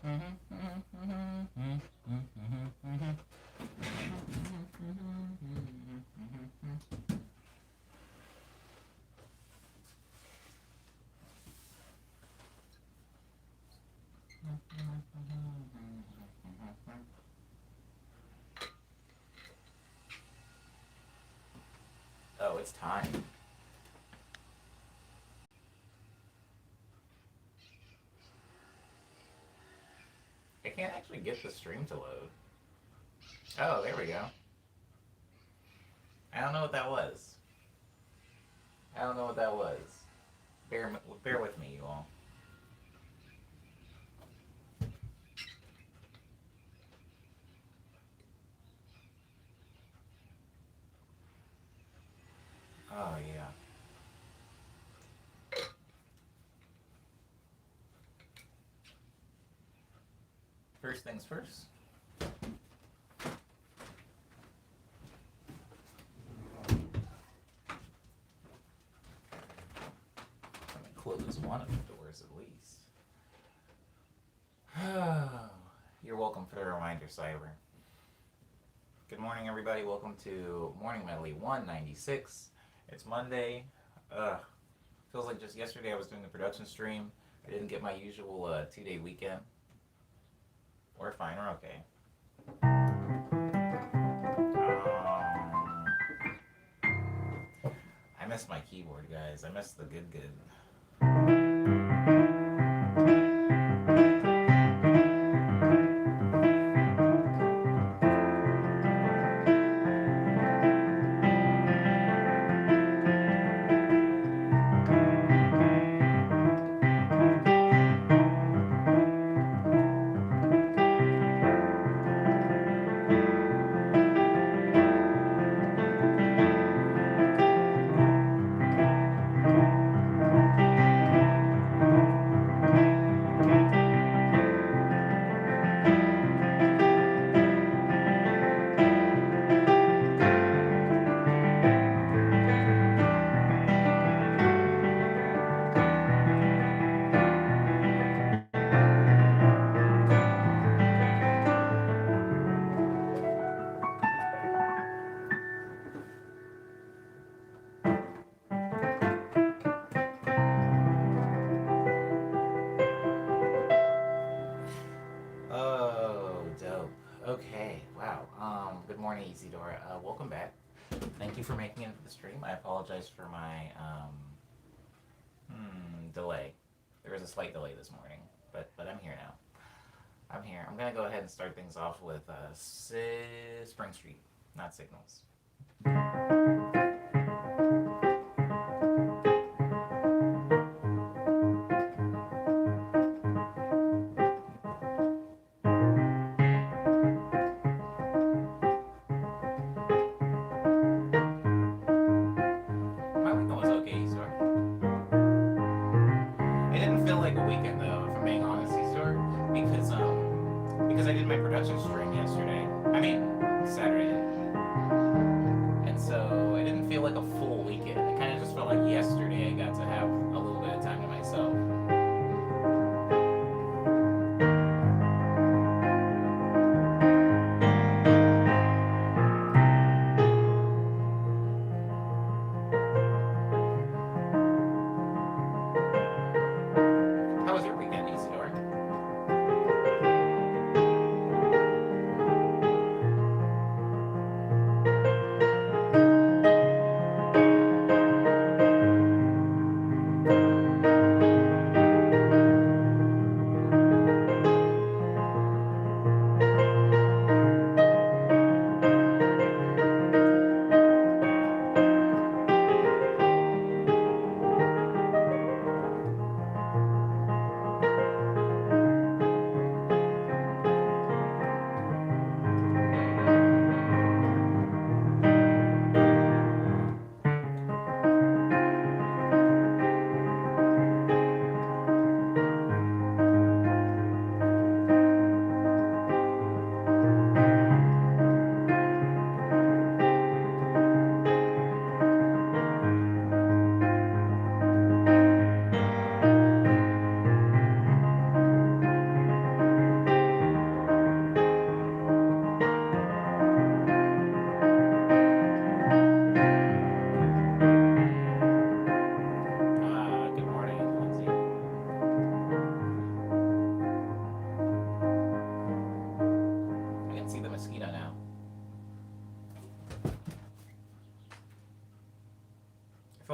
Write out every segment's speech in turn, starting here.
Oh, it's time. I can't actually get the stream to load. Oh, there we go. I don't know what that was. I don't know what that was. Bear with me, you all. Oh, yeah. First things first. Let me close one of the doors at least. You're welcome for the reminder, Cyber. Good morning, everybody. Welcome to Morning Medley 196. It's Monday. Feels like just yesterday I was doing the production stream. I didn't get my usual 2-day weekend. We're fine. We're okay. I missed my keyboard, guys. I missed the good. Oh, dope. Okay, wow. Good morning, Isidora. Welcome back. Thank you for making it to the stream. I apologize for my delay. There was a slight delay this morning, but I'm here now. I'm here. I'm gonna go ahead and start things off with Spring Street, not Signals. My weekend was okay, Isidora. It didn't feel like a weekend though, if I'm being honest, Isidora, because I did my production stream yesterday. I mean Saturday. And so it didn't feel like a full weekend. It kind of just felt like yesterday I got to have a little bit of time to myself. How was your weekend, Isidore?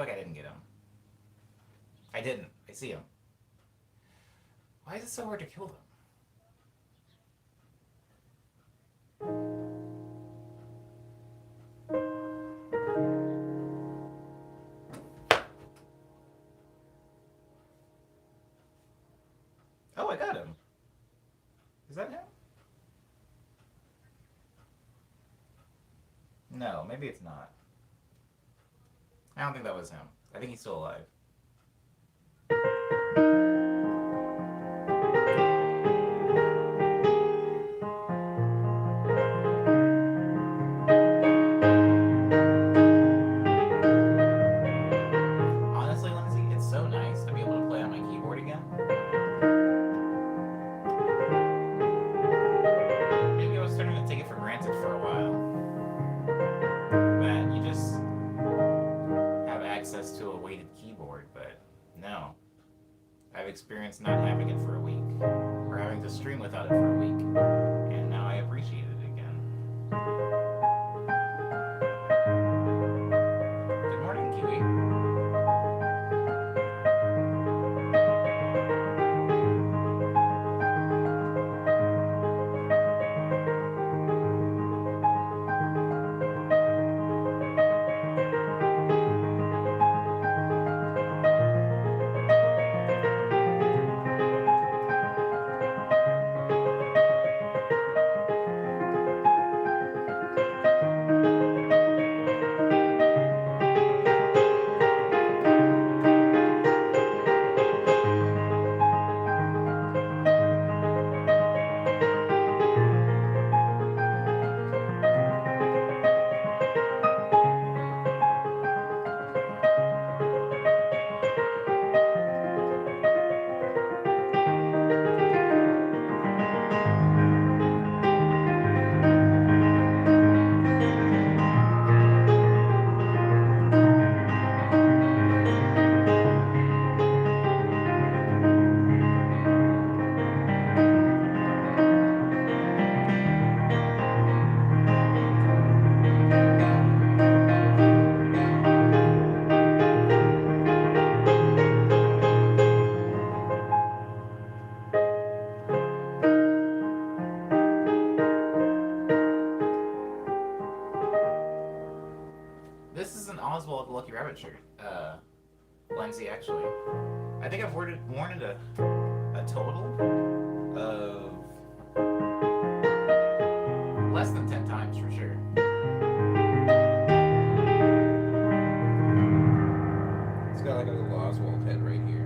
like I didn't get him. I didn't. I see him. Why is it so hard to kill them? Oh, I got him. Is that him? No, maybe it's not. I don't think that was him. I think he's still alive. Honestly, Lindsay, it's so nice to be able to play on my keyboard again. Maybe I was starting to take it for granted for a while. That you just have access to a weighted keyboard, but no. I've experienced not having it for a week, or having to stream without it for a week, and now I appreciate it again. Good morning, Kiwi. This is an Oswald the Lucky Rabbit shirt, Lindsay, actually. I think I've worn it a total of less than 10 times for sure. It's got like a little Oswald head right here.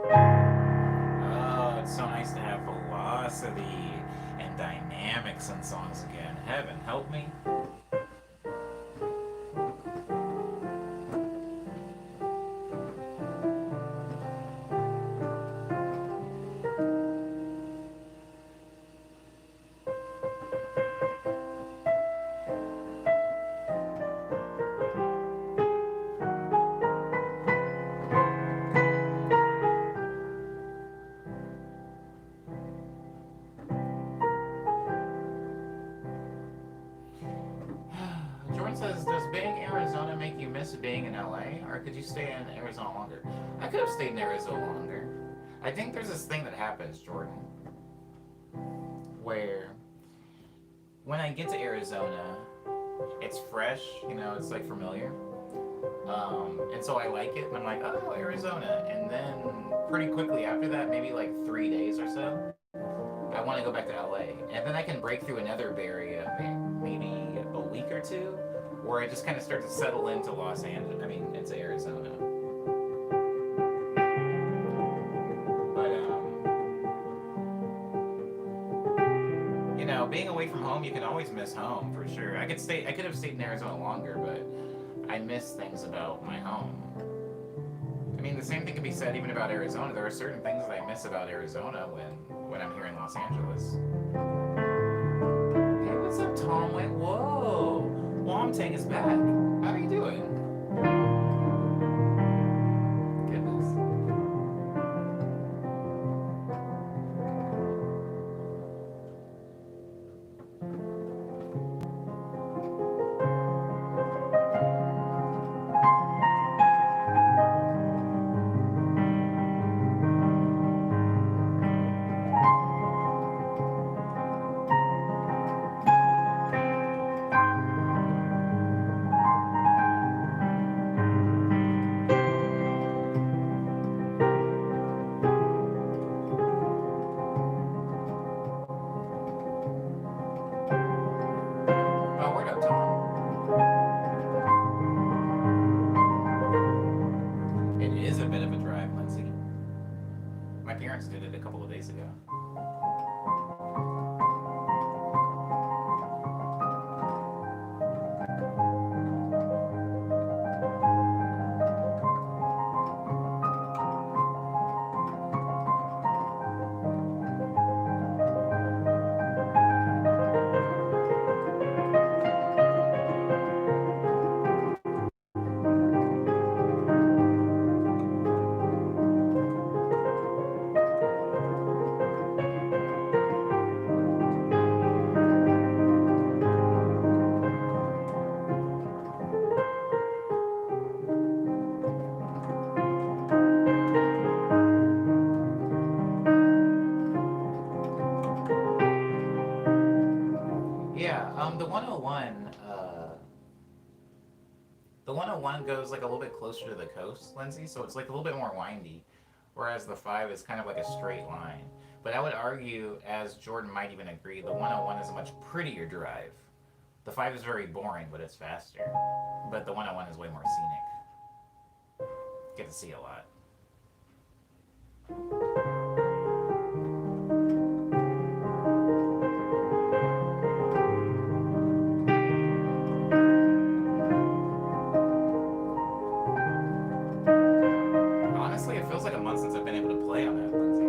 Oh, it's so nice to have velocity and dynamics in songs again. Heaven help me. Jordan says, does being in Arizona make you miss being in LA? Or could you stay in Arizona longer? I could have stayed in Arizona longer. I think there's this thing that happens, Jordan, where when I get to Arizona, it's fresh, you know, it's like familiar. And so I like it, and I'm like, oh, Arizona. And then pretty quickly after that, maybe like 3 days or so, I want to go back to LA. And then I can break through another barrier, maybe a week or two, where I just kind of start to settle into Los Angeles. I mean, into Arizona. But, you know, being away from home, you can always miss home for sure. I could have stayed in Arizona longer, but I miss things about my home. I mean, the same thing can be said even about Arizona. There are certain things that I miss about Arizona when I'm here in Los Angeles. Hey, what's up, Tom? Wait, whoa. Wom Tang is back. How are you doing? Goodness. Oh, word up, Tom. It is a bit of a drive, Lindsay. My parents did it a couple of days ago. Yeah, the 101 goes like a little bit closer to the coast, Lindsay, so it's like a little bit more windy, whereas the 5 is kind of like a straight line. But I would argue, as Jordan might even agree, the 101 is a much prettier drive. The 5 is very boring, but it's faster. But the 101 is way more scenic. Get to see a lot. Honestly, it feels like a month since I've been able to play on that, Lindsay.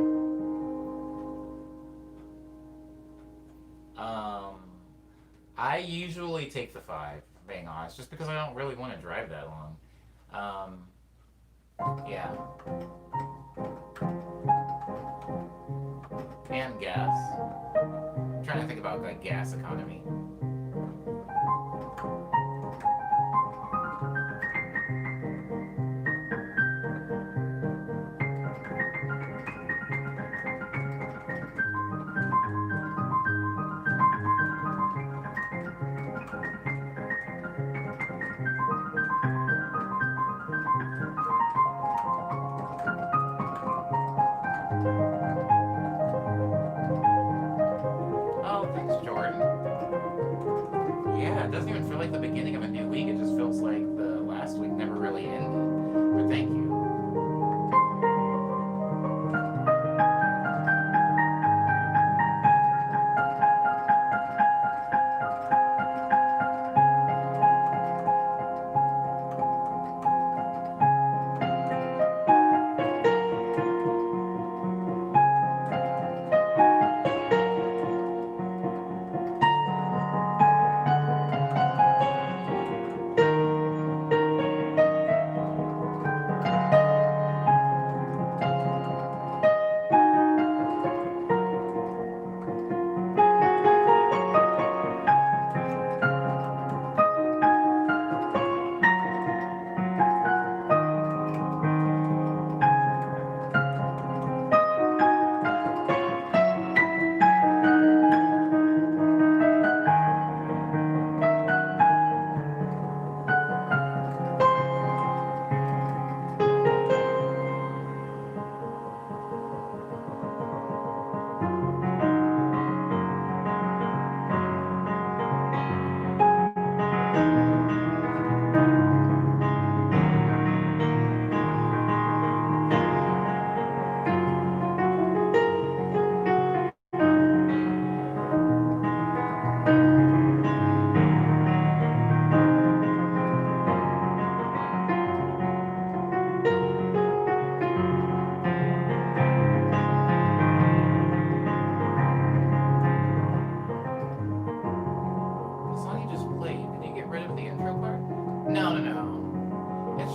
Um, I usually take the 5, being honest, just because I don't really want to drive that long. Yeah. And gas. I'm trying to think about the gas economy. Oh, thanks, Jordan. Yeah, it doesn't even feel like the beginning of a new week. It just feels like the last week never really ended. But thank you.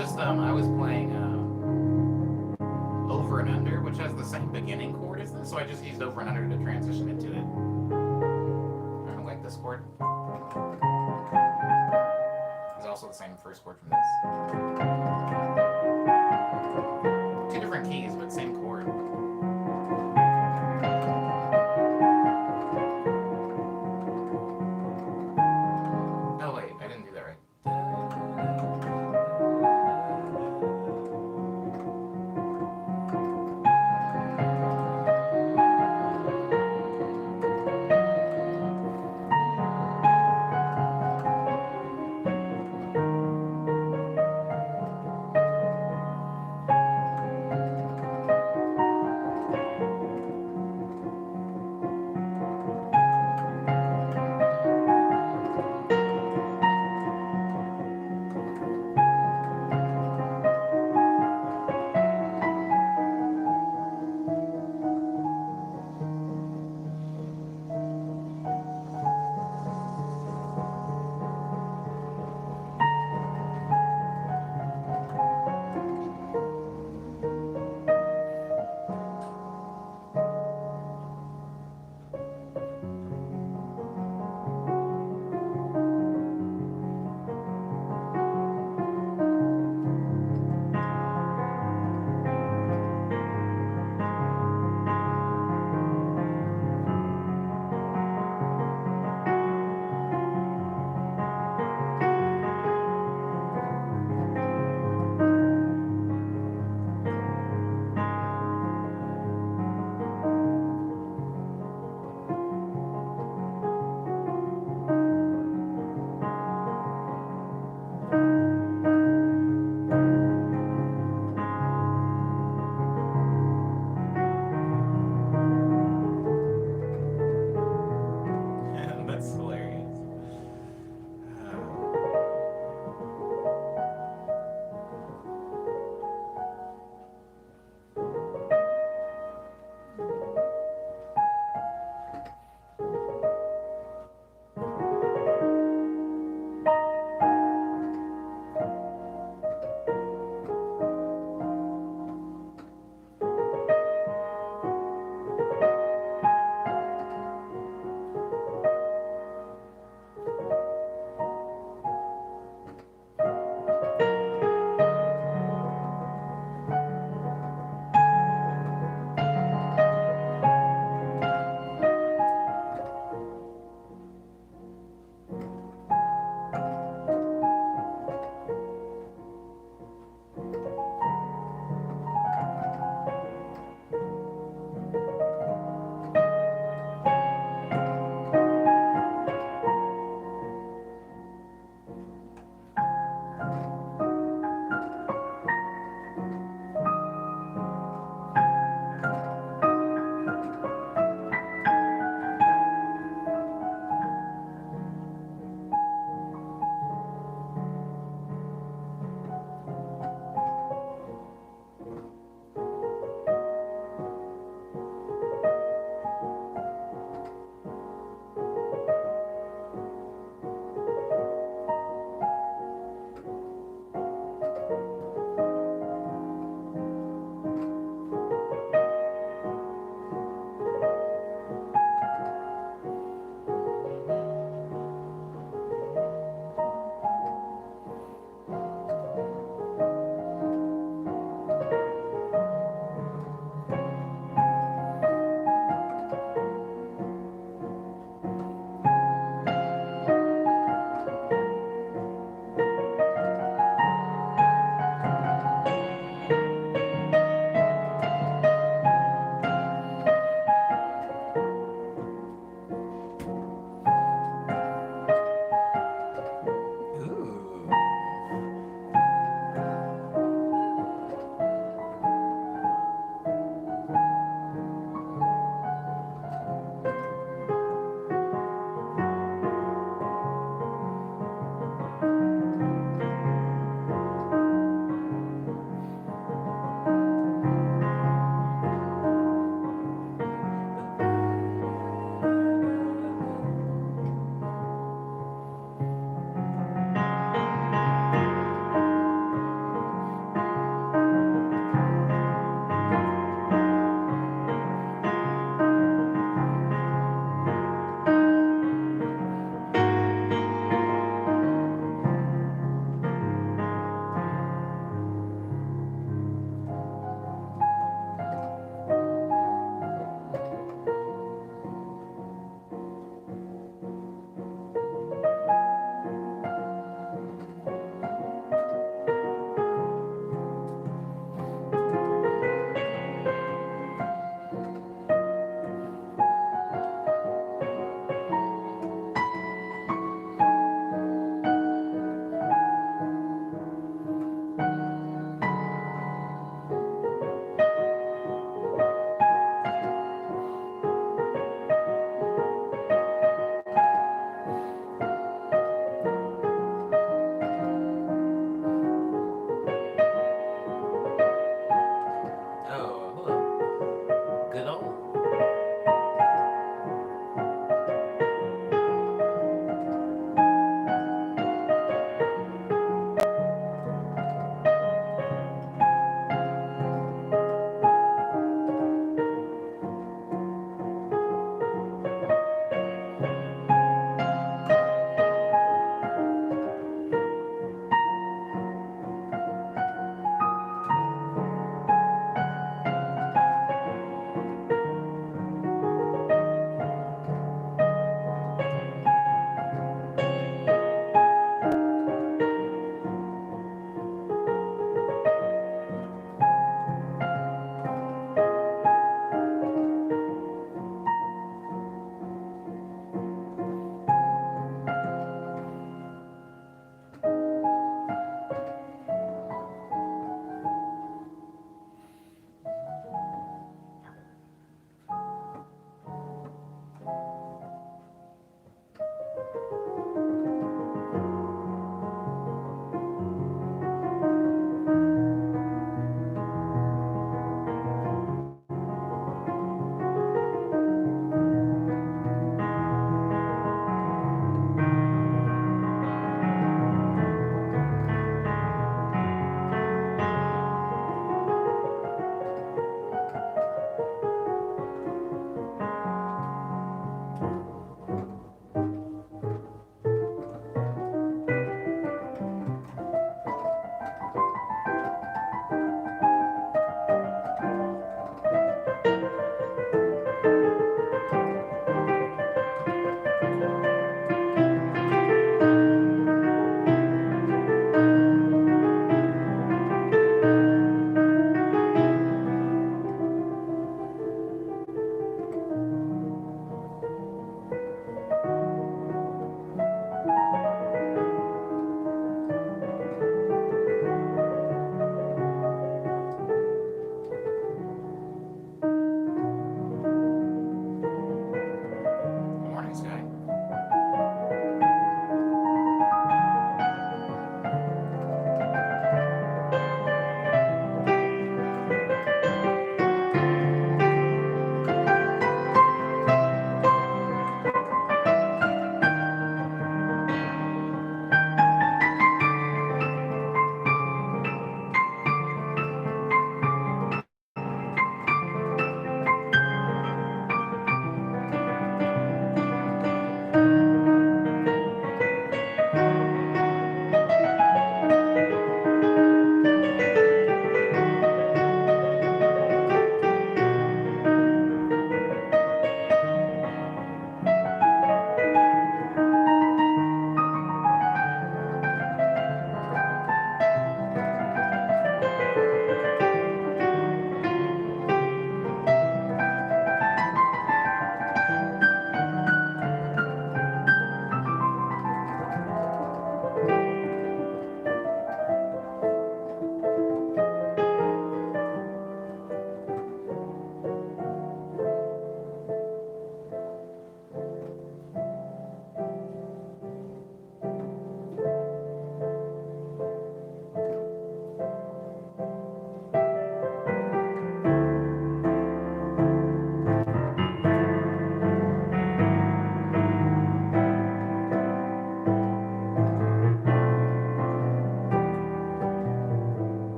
just I was playing over and under, which has the same beginning chord as this, so I just used over and under to transition into it. I don't like this chord. It's also the same first chord from this. Two different keys, but same chord. Oh wait, I didn't do that right.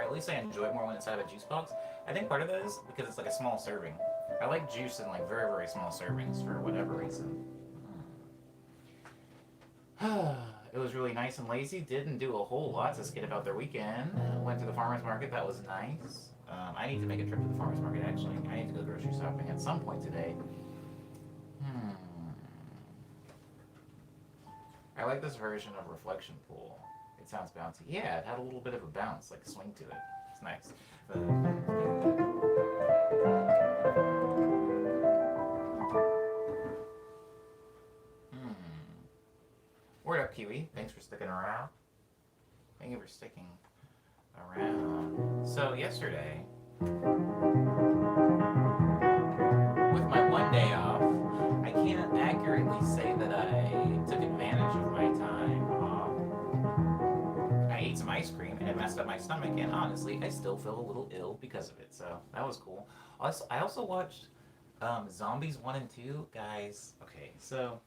at least I enjoy it more when it's out of a juice box. I think part of that is because it's like a small serving. I like juice in like very, very small servings for whatever reason. It was really nice and lazy. Didn't do a whole lot to skid about their weekend. Went to the farmer's market. That was nice. I need to make a trip to the farmer's market, actually. I need to go grocery shopping at some point today. Hmm. I like this version of Reflection Pool. It sounds bouncy. Yeah, it had a little bit of a bounce, like a swing to it. It's nice. Word up, Kiwi. Thanks for sticking around. Thank you for sticking around. So, yesterday, with my one day off, I can't accurately say that I took advantage of my time off. I ate some ice cream and it messed up my stomach, and honestly, I still feel a little ill because of it. So that was cool. I also watched Zombies 1 and 2. Guys, okay, so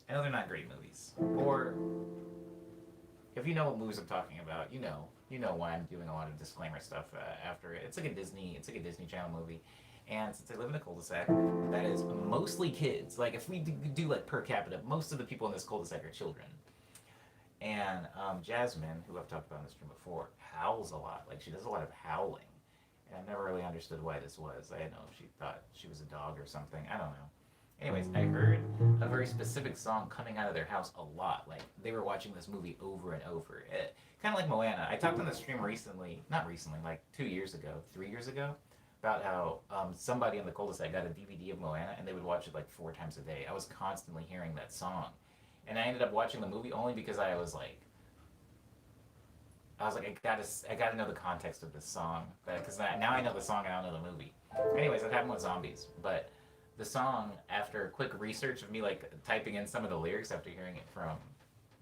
I know they're not great movies. Or if you know what movies I'm talking about, you know why I'm doing a lot of disclaimer stuff after it. It's like a Disney Channel movie. And since I live in a cul-de-sac that is mostly kids, like if we do like per capita, most of the people in this cul-de-sac are children. And Jasmine, who I've talked about in this stream before, howls a lot. Like she does a lot of howling. And I never really understood why this was. I didn't know if she thought she was a dog or something. I don't know. Anyways, I heard a very specific song coming out of their house a lot. Like they were watching this movie over and over. Kind of like Moana. I talked on the stream recently, not recently, like 2 years ago, 3 years ago, about how somebody in the cul-de-sac got a DVD of Moana and they would watch it like 4 times a day. I was constantly hearing that song, and I ended up watching the movie only because I was like, I gotta know the context of this song, because now I know the song and I don't know the movie. Anyways, that happened with Zombies, but the song, after quick research of me like typing in some of the lyrics after hearing it from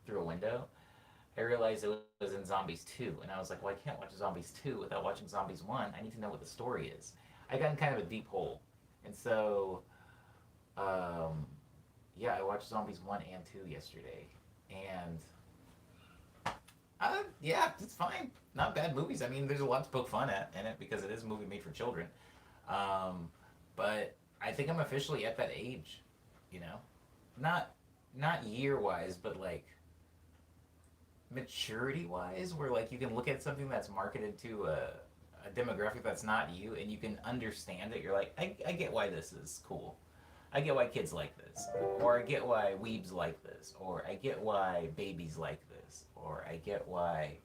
through a window, I realized it was in Zombies 2, and I was like, well, I can't watch Zombies 2 without watching Zombies 1. I need to know what the story is. I got in kind of a deep hole, and so, yeah, I watched Zombies 1 and 2 yesterday, and, yeah, it's fine. Not bad movies. I mean, there's a lot to poke fun at in it, because it is a movie made for children, but I think I'm officially at that age, you know? Not year-wise, but, like, maturity-wise, where like you can look at something that's marketed to a demographic that's not you, and you can understand it. You're like, I get why this is cool. I get why kids like this, or I get why weebs like this, or I get why babies like this, or I get why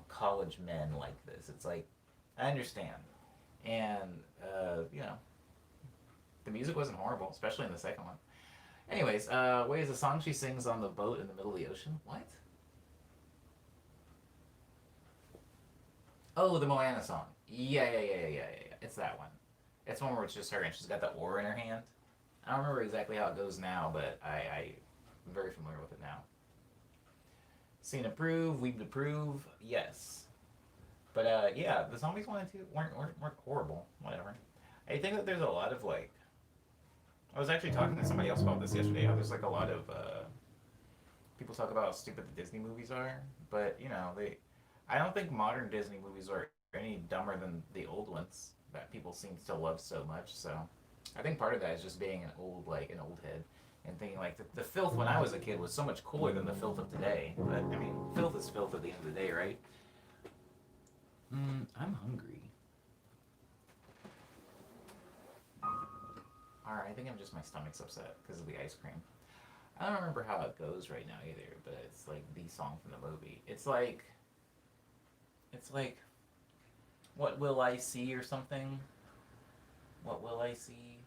college men like this. It's like I understand, and you know, the music wasn't horrible, especially in the second one. Anyways, wait, is the song she sings on the boat in the middle of the ocean? What? Oh, the Moana song. Yeah. It's that one. It's one where it's just her and she's got the oar in her hand. I don't remember exactly how it goes now, but I'm very familiar with it now. Seen approve, we'd approve, yes. But yeah, the Zombies 1 and 2 weren't horrible. Whatever. I think that there's a lot of like. I was actually talking to somebody else about this yesterday. How there's like a lot of people talk about how stupid the Disney movies are, but you know they. I don't think modern Disney movies are any dumber than the old ones that people seem to love so much. So I think part of that is just being an old head and thinking like the filth when I was a kid was so much cooler than the filth of today. But I mean, filth is filth at the end of the day, right? I'm hungry. Alright, I think I'm just my stomach's upset because of the ice cream. I don't remember how it goes right now either, but it's like the song from the movie. It's like what will I see or something? What will I see?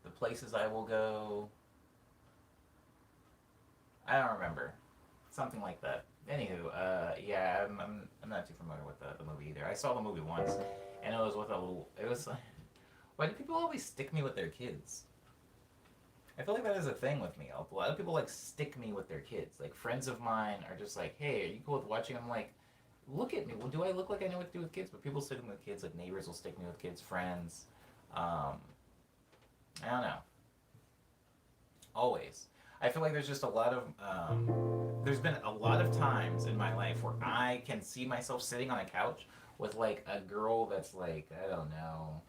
The places I will go. I don't remember. Something like that. Anywho, yeah, I'm not too familiar with the movie either. I saw the movie once, and it was with a little. It was like, why do people always stick me with their kids? I feel like that is a thing with me. A lot of people like stick me with their kids. Like friends of mine are just like, hey, are you cool with watching? I'm like, look at me. Well, do I look like I know what to do with kids? But people stick me with kids. Like neighbors will stick me with kids, friends. I don't know. Always. I feel like there's just a lot of there's been a lot of times in my life where I can see myself sitting on a couch with like a girl that's like, I don't know,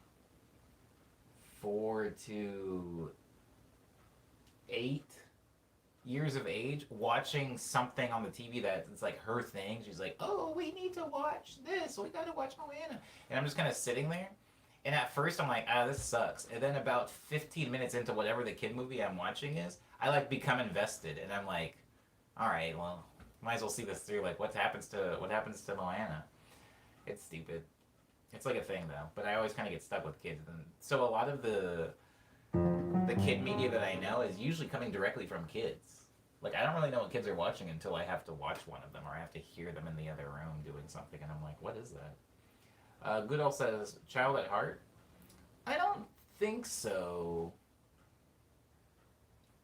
4 to 8 years of age, watching something on the TV that it's like her thing. She's like, "Oh, we need to watch this. We gotta watch Moana." And I'm just kind of sitting there. And at first, I'm like, "Ah, this sucks." And then about 15 minutes into whatever the kid movie I'm watching is, I like become invested, and I'm like, "All right, well, might as well see this through. Like, what happens to Moana?" It's stupid. It's like a thing though, but I always kind of get stuck with kids, and so a lot of the kid media that I know is usually coming directly from kids. Like I don't really know what kids are watching until I have to watch one of them or I have to hear them in the other room doing something, and I'm like, what is that? Goodall says, "Child at heart." I don't think so.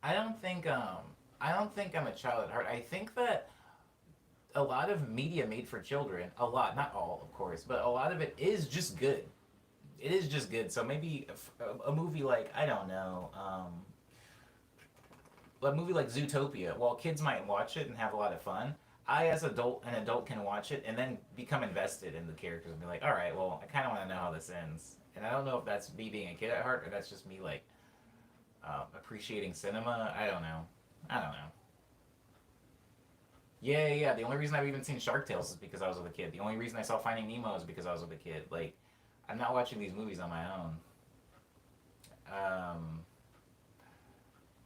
I don't think I don't think I'm a child at heart. I think that a lot of media made for children, a lot, not all, of course, but a lot of it is just good. It is just good. So maybe a movie like, I don't know, a movie like Zootopia, while kids might watch it and have a lot of fun, I as an adult can watch it and then become invested in the characters and be like, all right, well, I kind of want to know how this ends. And I don't know if that's me being a kid at heart or that's just me like appreciating cinema. I don't know. I don't know. Yeah, yeah, yeah. The only reason I've even seen Shark Tales is because I was with a kid. The only reason I saw Finding Nemo is because I was with a kid. Like, I'm not watching these movies on my own. Um,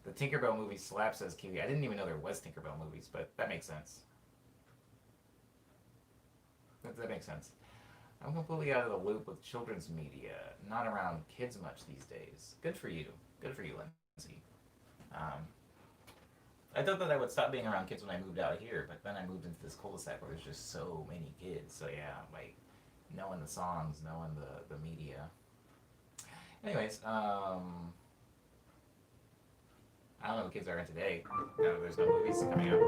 the Tinkerbell movie slaps, says Kiwi. I didn't even know there was Tinkerbell movies, but that makes sense. That makes sense. I'm completely out of the loop with children's media. Not around kids much these days. Good for you. Good for you, Lindsay. Um, I thought that I would stop being around kids when I moved out here, but then I moved into this cul-de-sac where there's just so many kids. So yeah, like knowing the songs, knowing the media. Anyways, I don't know what kids are in today. No, there's no movies coming out.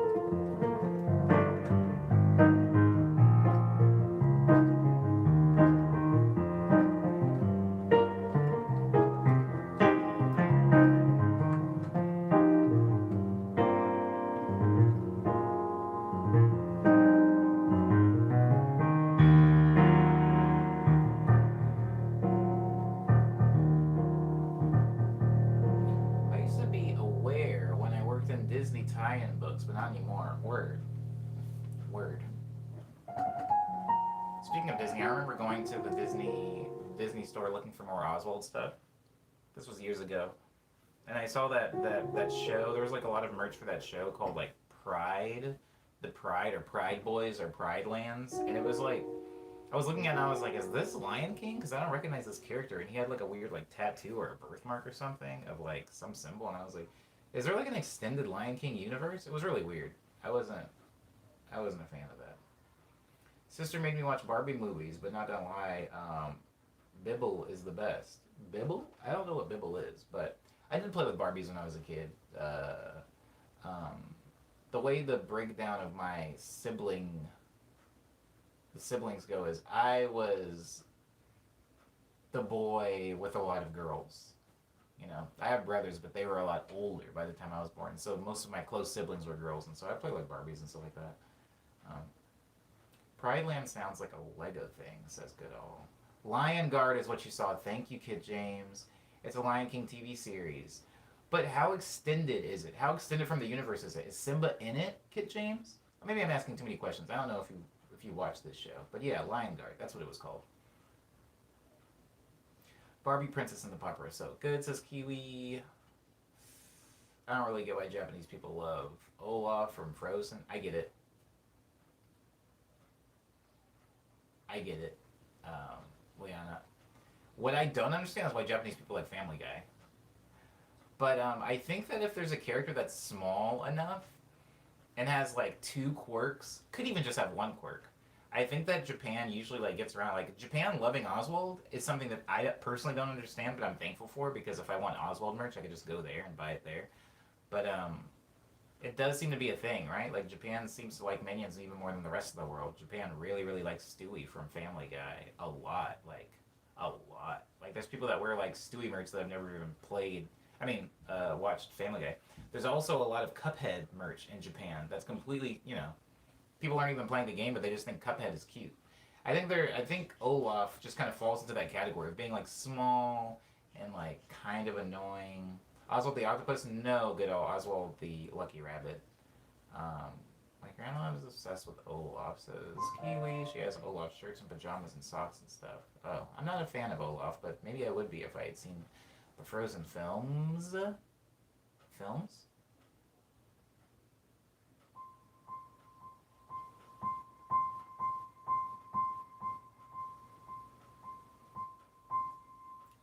I used to be aware when I worked in Disney tie-in books, but not anymore. Word. Word. Speaking of Disney, I remember going to the Disney store looking for more Oswald stuff. This was years ago, and I saw that show. There was like a lot of merch for that show called like Pride, the Pride or Pride Boys or Pride Lands, and it was like I was looking at it and I was like, is this Lion King? Because I don't recognize this character, and he had like a weird like tattoo or a birthmark or something of like some symbol, and I was like, is there like an extended Lion King universe? It was really weird. I wasn't I wasn't a fan of that. Sister made me watch Barbie movies, but not gonna lie, Bibble is the best. Bibble? I don't know what Bibble is, but I did play with Barbies when I was a kid. Um, the way the breakdown of the siblings go is I was the boy with a lot of girls. You know, I have brothers, but they were a lot older by the time I was born. So most of my close siblings were girls, and so I played with Barbies and stuff like that. Um, Pride Land sounds like a Lego thing, says Goodall. Lion Guard is what you saw. Thank you, Kid James. It's a Lion King TV series. But how extended is it? How extended from the universe is it? Is Simba in it, Kid James? Or maybe I'm asking too many questions. I don't know if you watched this show. But yeah, Lion Guard. That's what it was called. Barbie Princess and the Pauper is so good, says Kiwi. I don't really get why Japanese people love Olaf from Frozen. I get it. I get it. Liana. What I don't understand is why Japanese people like Family Guy. But I think that if there's a character that's small enough and has like two quirks, could even just have one quirk. I think that Japan usually like gets around. Like Japan loving Oswald is something that I personally don't understand, but I'm thankful for because if I want Oswald merch, I could just go there and buy it there. But it does seem to be a thing, right? Like Japan seems to like Minions even more than the rest of the world. Japan really, really likes Stewie from Family Guy a lot, like a lot. Like there's people that wear like Stewie merch that have never even played. I mean, watched Family Guy. There's also a lot of Cuphead merch in Japan. That's completely, people aren't even playing the game, but they just think Cuphead is cute. I think Olaf just kind of falls into that category of being like small and like kind of annoying. Oswald the octopus, no, good old Oswald the lucky rabbit. Um, my grandma was obsessed with Olaf. Says Kiwi. She has Olaf shirts and pajamas and socks and stuff. Oh, I'm not a fan of Olaf, but maybe I would be if I had seen the Frozen films. Films?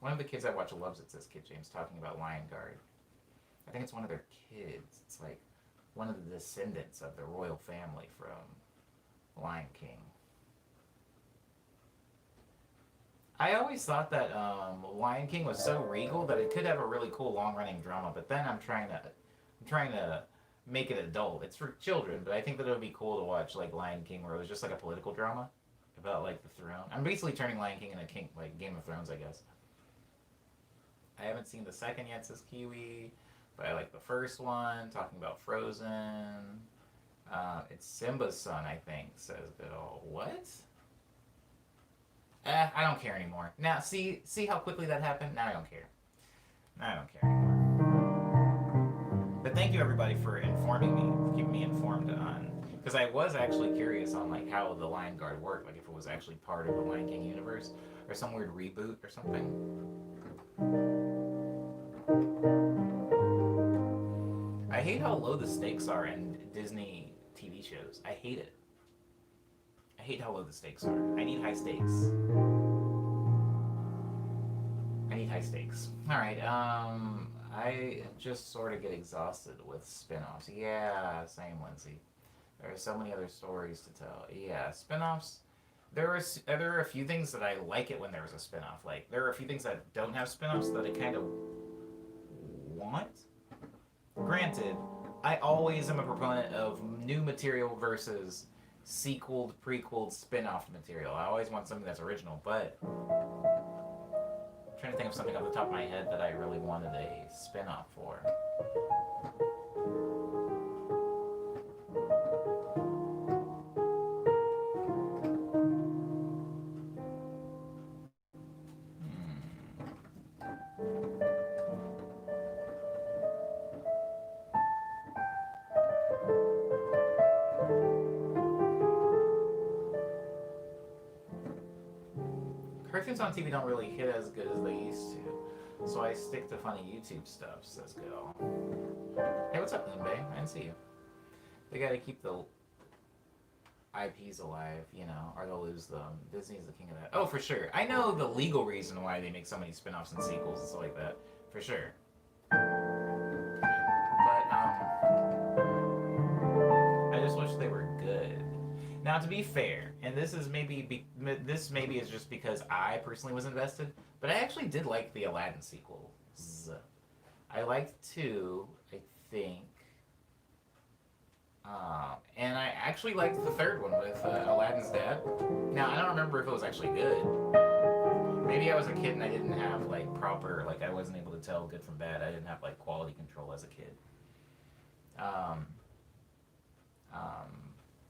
One of the kids I watch loves it, says Kid James, talking about Lion Guard. I think it's one of their kids. It's like one of the descendants of the royal family from Lion King. I always thought that Lion King was so regal that it could have a really cool long running drama, but then I'm trying to make it adult. It's for children, but I think that it would be cool to watch like Lion King, where it was just like a political drama about like the throne. I'm basically turning Lion King into King, like Game of Thrones, I guess. I haven't seen the second yet, says Kiwi, but I like the first one, talking about Frozen. It's Simba's son, I think, says good old. What? I don't care anymore. Now, see how quickly that happened? Now I don't care. Now I don't care anymore. But thank you everybody for informing me, for keeping me informed on, because I was actually curious on like how the Lion Guard worked, like if it was actually part of the Lion King universe or some weird reboot or something. I hate how low the stakes are in Disney TV shows. I hate it. I hate how low the stakes are. I need high stakes. I need high stakes. Alright, I just sort of get exhausted with spin-offs. Yeah, same, Lindsay. There are so many other stories to tell. Yeah, spin-offs. There are a few things that I like it when there's a spin-off. Like, there are a few things that don't have spin-offs that I kind of want. Granted, I always am a proponent of new material versus sequeled, prequeled, spin-off material. I always want something that's original, but I'm trying to think of something off the top of my head that I really wanted a spin-off for. Cartoons on TV don't really hit as good as they used to, so I stick to funny YouTube stuff, says Go. Hey, what's up, Moonbay? I didn't see you. They gotta keep the IPs alive, you know, or they'll lose them. Disney's the king of that. Oh, for sure. I know the legal reason why they make so many spin-offs and sequels and stuff like that. For sure. But, I just wish they were good. Now, to be fair, and this maybe is just because I personally was invested, but I actually did like the Aladdin sequels. I liked 2, I think. And I actually liked the third one with Aladdin's dad. Now, I don't remember if it was actually good. Maybe I was a kid and I didn't have, like, proper, like, I wasn't able to tell good from bad. I didn't have, like, quality control as a kid.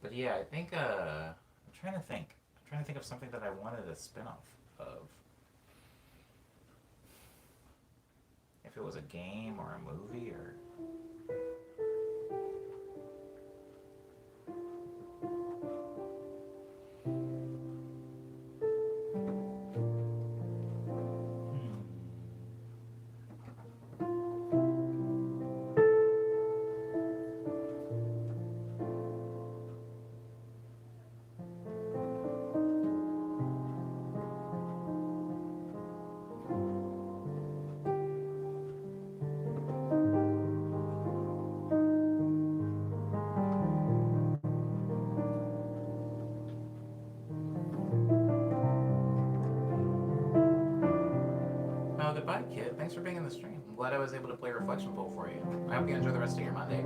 But yeah, I think, I'm trying to think. I'm trying to think of something that I wanted a spin-off of. If it was a game or a movie or... Oh, goodbye, kid. Thanks for being in the stream. I'm glad I was able to play Reflection Pool for you. I hope you enjoy the rest of your Monday.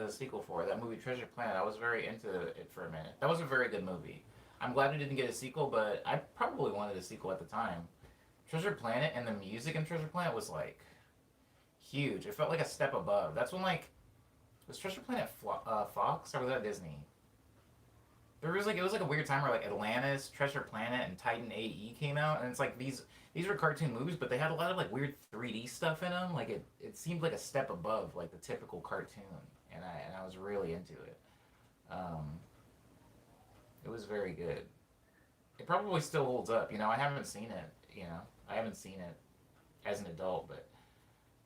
a sequel for that movie Treasure Planet. I was very into it for a minute. That was a very good movie. I'm glad it didn't get a sequel, but I probably wanted a sequel at the time. Treasure Planet and the music in Treasure Planet was like huge. It felt like a step above. That's when like was Treasure Planet Fox or was that Disney? There was like it was like a weird time where like Atlantis, Treasure Planet, and Titan AE came out, and it's like these were cartoon movies, but they had a lot of like weird 3D stuff in them. Like it seemed like a step above like the typical cartoon, and I was really into it. Um, it was very good. It probably still holds up. You know, I haven't seen it. You know, I haven't seen it as an adult, but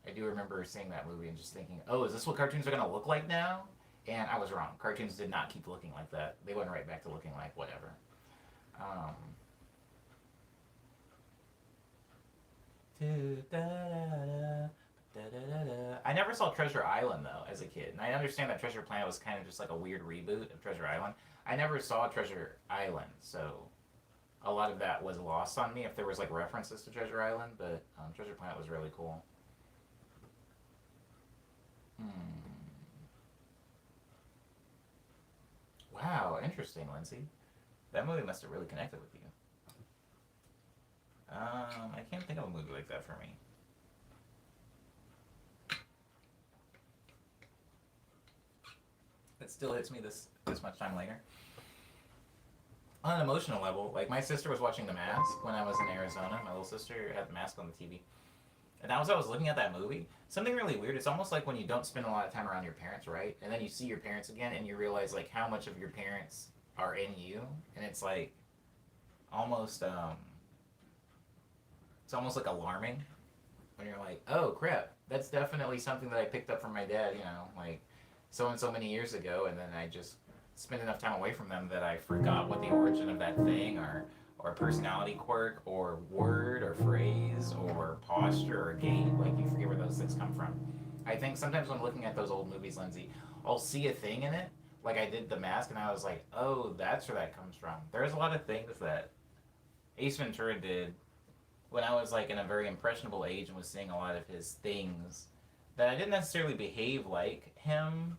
I do remember seeing that movie and just thinking, oh, is this what cartoons are gonna look like now? And I was wrong. Cartoons did not keep looking like that. They went right back to looking like whatever. Um, I never saw Treasure Island though as a kid, and I understand that Treasure Planet was kind of just like a weird reboot of Treasure Island. I never saw Treasure Island, so a lot of that was lost on me if there was like references to Treasure Island. But Treasure Planet was really cool. Hmm. Wow, interesting, Lindsay. That movie must have really connected with you. I can't think of a movie like that for me. It still hits me this much time later. On an emotional level, like my sister was watching The Mask when I was in Arizona. My little sister had The Mask on the TV. And as I was looking at that movie, something really weird. It's almost like when you don't spend a lot of time around your parents, right? And then you see your parents again, and you realize like how much of your parents are in you, and it's like almost it's almost like alarming when you're like, oh crap, that's definitely something that I picked up from my dad, you know, like so and so many years ago, and then I just spent enough time away from them that I forgot what the origin of that thing or personality quirk or word or phrase or posture or gait, like you forget where those things come from. I think sometimes when looking at those old movies, Lindsay, I'll see a thing in it, like I did The Mask, and I was like, oh, that's where that comes from. There's a lot of things that Ace Ventura did when I was like in a very impressionable age and was seeing a lot of his things that I didn't necessarily behave like him,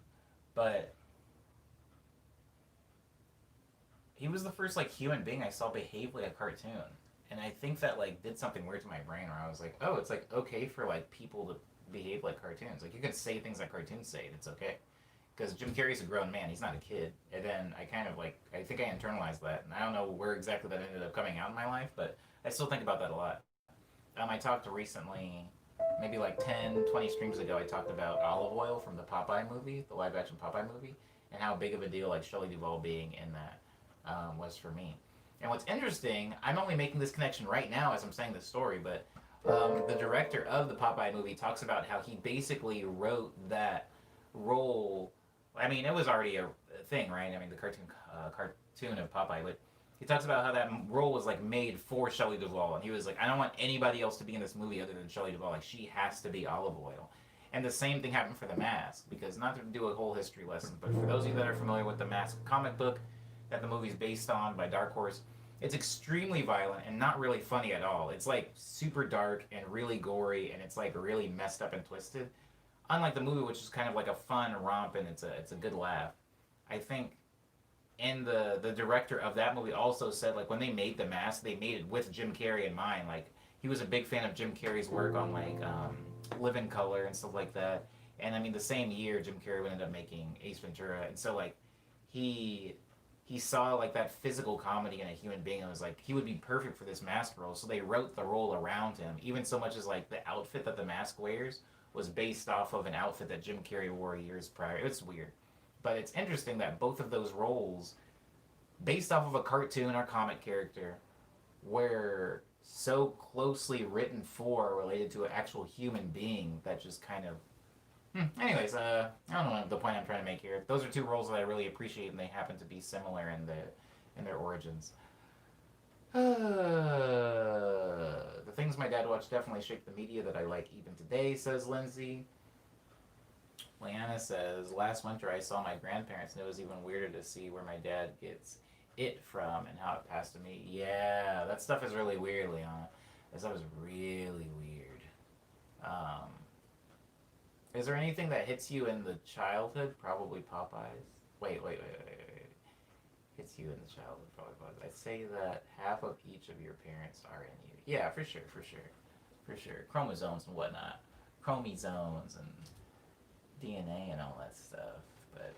but he was the first like human being I saw behave like a cartoon. And I think that like did something weird to my brain where I was like, oh, it's like okay for like people to behave like cartoons. Like you can say things like cartoons say, and it's okay. Because Jim Carrey's a grown man, he's not a kid. And then I kind of like, I think I internalized that. And I don't know where exactly that ended up coming out in my life, but I still think about that a lot. I talked recently, maybe like 10, 20 streams ago, I talked about olive oil from the Popeye movie, the live action Popeye movie, and how big of a deal like Shelley Duvall being in that was for me. And what's interesting, I'm only making this connection right now as I'm saying this story, but the director of the Popeye movie talks about how he basically wrote that role. I mean, it was already a thing, right? I mean, the cartoon of Popeye, but he talks about how that role was like made for Shelley Duvall, and he was like, I don't want anybody else to be in this movie other than Shelley Duvall. Like, she has to be olive oil. And the same thing happened for The Mask, because not to do a whole history lesson, but for those of you that are familiar with the Mask comic book that the movie's based on by Dark Horse, it's extremely violent and not really funny at all. It's like super dark and really gory, and it's like really messed up and twisted. Unlike the movie, which is kind of like a fun romp and it's a good laugh. I think, and the director of that movie also said like when they made The Mask, they made it with Jim Carrey in mind. Like he was a big fan of Jim Carrey's work on like Live in Color and stuff like that. And I mean the same year Jim Carrey ended up making Ace Ventura, and so like he he saw like that physical comedy in a human being and was like he would be perfect for this mask role, so they wrote the role around him, even so much as like the outfit that the mask wears was based off of an outfit that Jim Carrey wore years prior. It's weird, but it's interesting that both of those roles, based off of a cartoon or comic character, were so closely written for related to an actual human being that just kind of anyways, I don't know the point I'm trying to make here. Those are two roles that I really appreciate, and they happen to be similar in their origins. The things my dad watched definitely shaped the media that I like even today, says Lindsay. Leanna says, last winter I saw my grandparents, and it was even weirder to see where my dad gets it from and how it passed to me. Yeah, that stuff is really weird, Leanna. That stuff is really weird. Is there anything that hits you in the childhood? Probably Popeyes. Wait. Hits you in the childhood, probably Popeyes. I'd say that half of each of your parents are in you. Yeah, for sure. Chromosomes and whatnot, chromosomes and DNA and all that stuff. But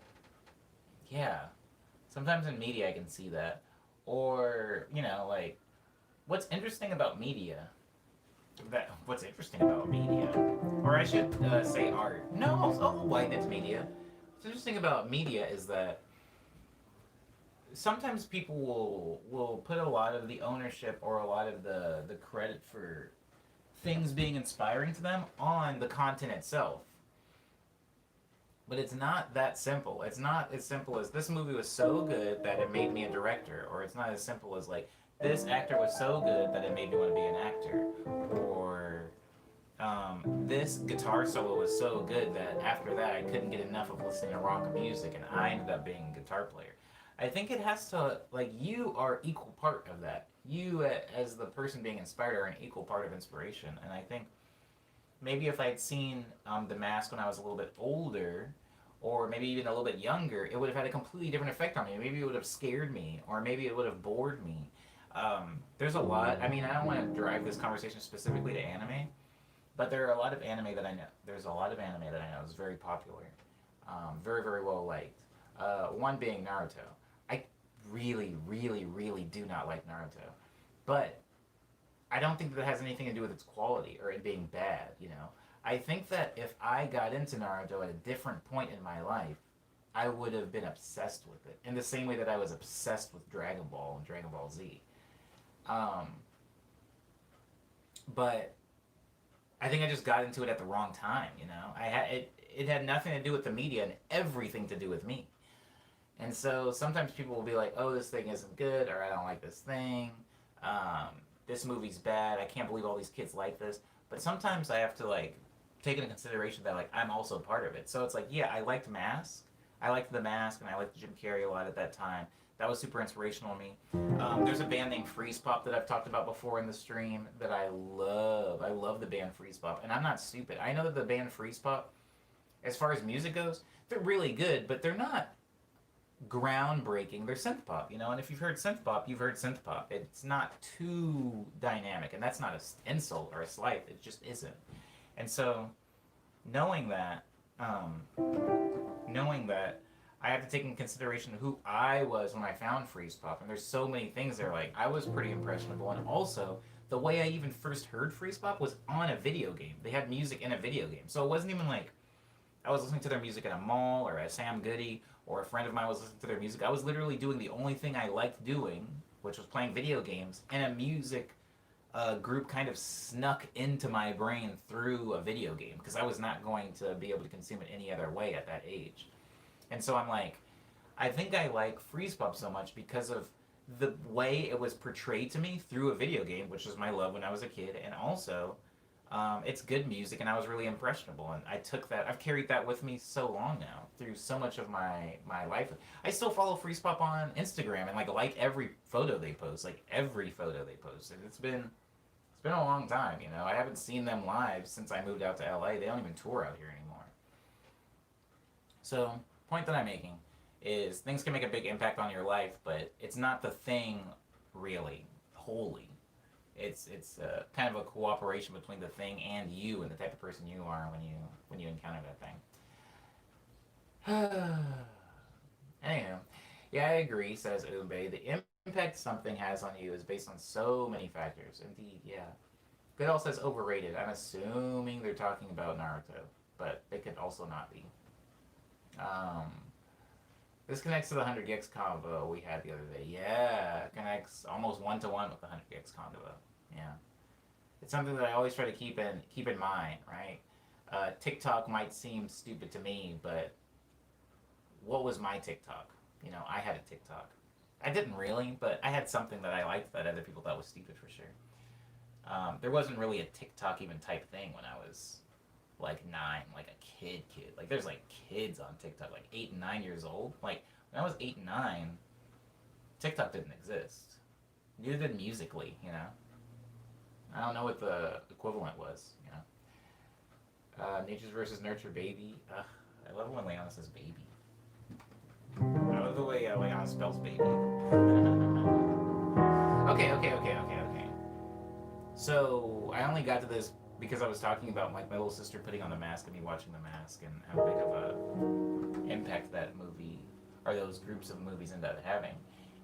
yeah, sometimes in media I can see that, or like what's interesting about media. What's interesting about media, or I should say art. No, I'll widen it to media. What's interesting about media is that sometimes people will put a lot of the ownership or a lot of the credit for things being inspiring to them on the content itself. But it's not that simple. It's not as simple as this movie was so good that it made me a director, or it's not as simple as like this actor was so good that it made me want to be an actor, or this guitar solo was so good that after that I couldn't get enough of listening to rock music and I ended up being a guitar player. I think it has to, like, you are equal part of that. You, as the person being inspired, are an equal part of inspiration. And I think maybe if I had seen The Mask when I was a little bit older, or maybe even a little bit younger, it would have had a completely different effect on me. Maybe it would have scared me, or maybe it would have bored me. There's a lot. I mean, I don't want to drive this conversation specifically to anime, but there are a lot of anime that I know. There's a lot of anime that I know is very popular, very, very well liked. One being Naruto. I really do not like Naruto. But I don't think that has anything to do with its quality or it being bad, I think that if I got into Naruto at a different point in my life, I would have been obsessed with it. In the same way that I was obsessed with Dragon Ball and Dragon Ball Z. But I think I just got into it at the wrong time. It had nothing to do with the media and everything to do with me. And so sometimes people will be like, oh, this thing isn't good, or I don't like this thing. This movie's bad. I can't believe all these kids like this. But sometimes I have to, like, take into consideration that, like, I'm also part of it. So it's like, yeah, I liked Mask. I liked The Mask, and I liked Jim Carrey a lot at that time. That was super inspirational to me. There's a band named Freeze Pop that I've talked about before in the stream that I love. I love the band Freeze Pop. And I'm not stupid. I know that the band Freeze Pop, as far as music goes, they're really good, but they're not groundbreaking. They're synth pop, and if you've heard synth pop, you've heard synth pop. It's not too dynamic, and that's not an insult or a slight. It just isn't. And so, knowing that, I have to take in consideration who I was when I found Freeze Pop, and there's so many things there. Like, I was pretty impressionable, and also the way I even first heard Freeze Pop was on a video game. They had music in a video game, so it wasn't even like I was listening to their music at a mall or at Sam Goody, or a friend of mine was listening to their music. I was literally doing the only thing I liked doing, which was playing video games, and a music group kind of snuck into my brain through a video game, because I was not going to be able to consume it any other way at that age. And so I'm like, I think I like Freeze Pop so much because of the way it was portrayed to me through a video game, which was my love when I was a kid, and also it's good music, and I was really impressionable, and I took that. I've carried that with me so long now through so much of my life. I still follow Freeze Pop on Instagram and like every photo they post, and it's been a long time. I haven't seen them live since I moved out to LA. They don't even tour out here anymore. So, point that I'm making is things can make a big impact on your life, but it's not the thing really wholly. It's kind of a cooperation between the thing and you and the type of person you are when you encounter that thing. Anyhow, yeah, I agree, says Ube. The impact something has on you is based on so many factors. Indeed, yeah. Goodall says overrated. I'm assuming they're talking about Naruto, but they could also not be. This connects to the 100 gigs convo we had the other day. Yeah, it connects almost one-to-one with the 100 gigs convo. Yeah. It's something that I always try to keep in mind, right? TikTok might seem stupid to me, but what was my TikTok? I had a TikTok. I didn't really, but I had something that I liked that other people thought was stupid for sure. There wasn't really a TikTok even type thing when I was like 9, like a kid. Like, there's like kids on TikTok, like 8 and 9 years old. Like, when I was 8 and 9, TikTok didn't exist. Neither did Musical.ly, I don't know what the equivalent was, Nature's versus Nurture Baby. I love when Leon says baby. I love the way Leon spells baby. Okay. So I only got to this because I was talking about like my little sister putting on the mask and me watching the mask and how big of a impact that movie or those groups of movies ended up having.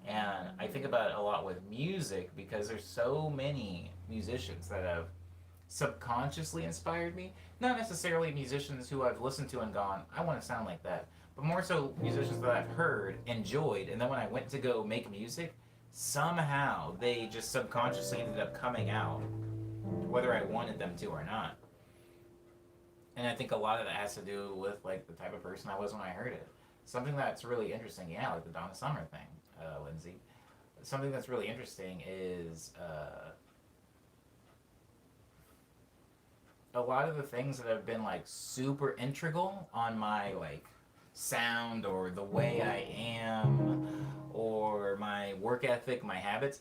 And I think about it a lot with music because there's so many musicians that have subconsciously inspired me. Not necessarily musicians who I've listened to and gone, I want to sound like that, but more so musicians that I've heard, enjoyed, and then when I went to go make music, somehow they just subconsciously ended up coming out, whether I wanted them to or not. And I think a lot of that has to do with like the type of person I was when I heard it. Something that's really interesting, yeah, like the Donna Summer thing, Lindsay. Something that's really interesting is a lot of the things that have been like super integral on my like sound or the way I am or my work ethic, my habits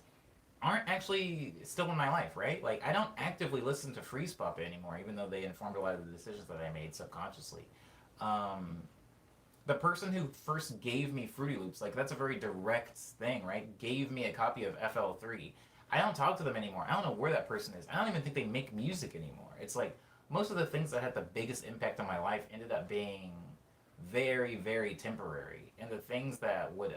aren't actually still in my life, right? Like I don't actively listen to Freeze Pop anymore, even though they informed a lot of the decisions that I made subconsciously. Um, the person who first gave me Fruity Loops, like that's a very direct thing, right? Gave me a copy of FL3. I don't talk to them anymore. I don't know where that person is. I don't even think they make music anymore. It's like most of the things that had the biggest impact on my life ended up being very, very temporary. And the things that would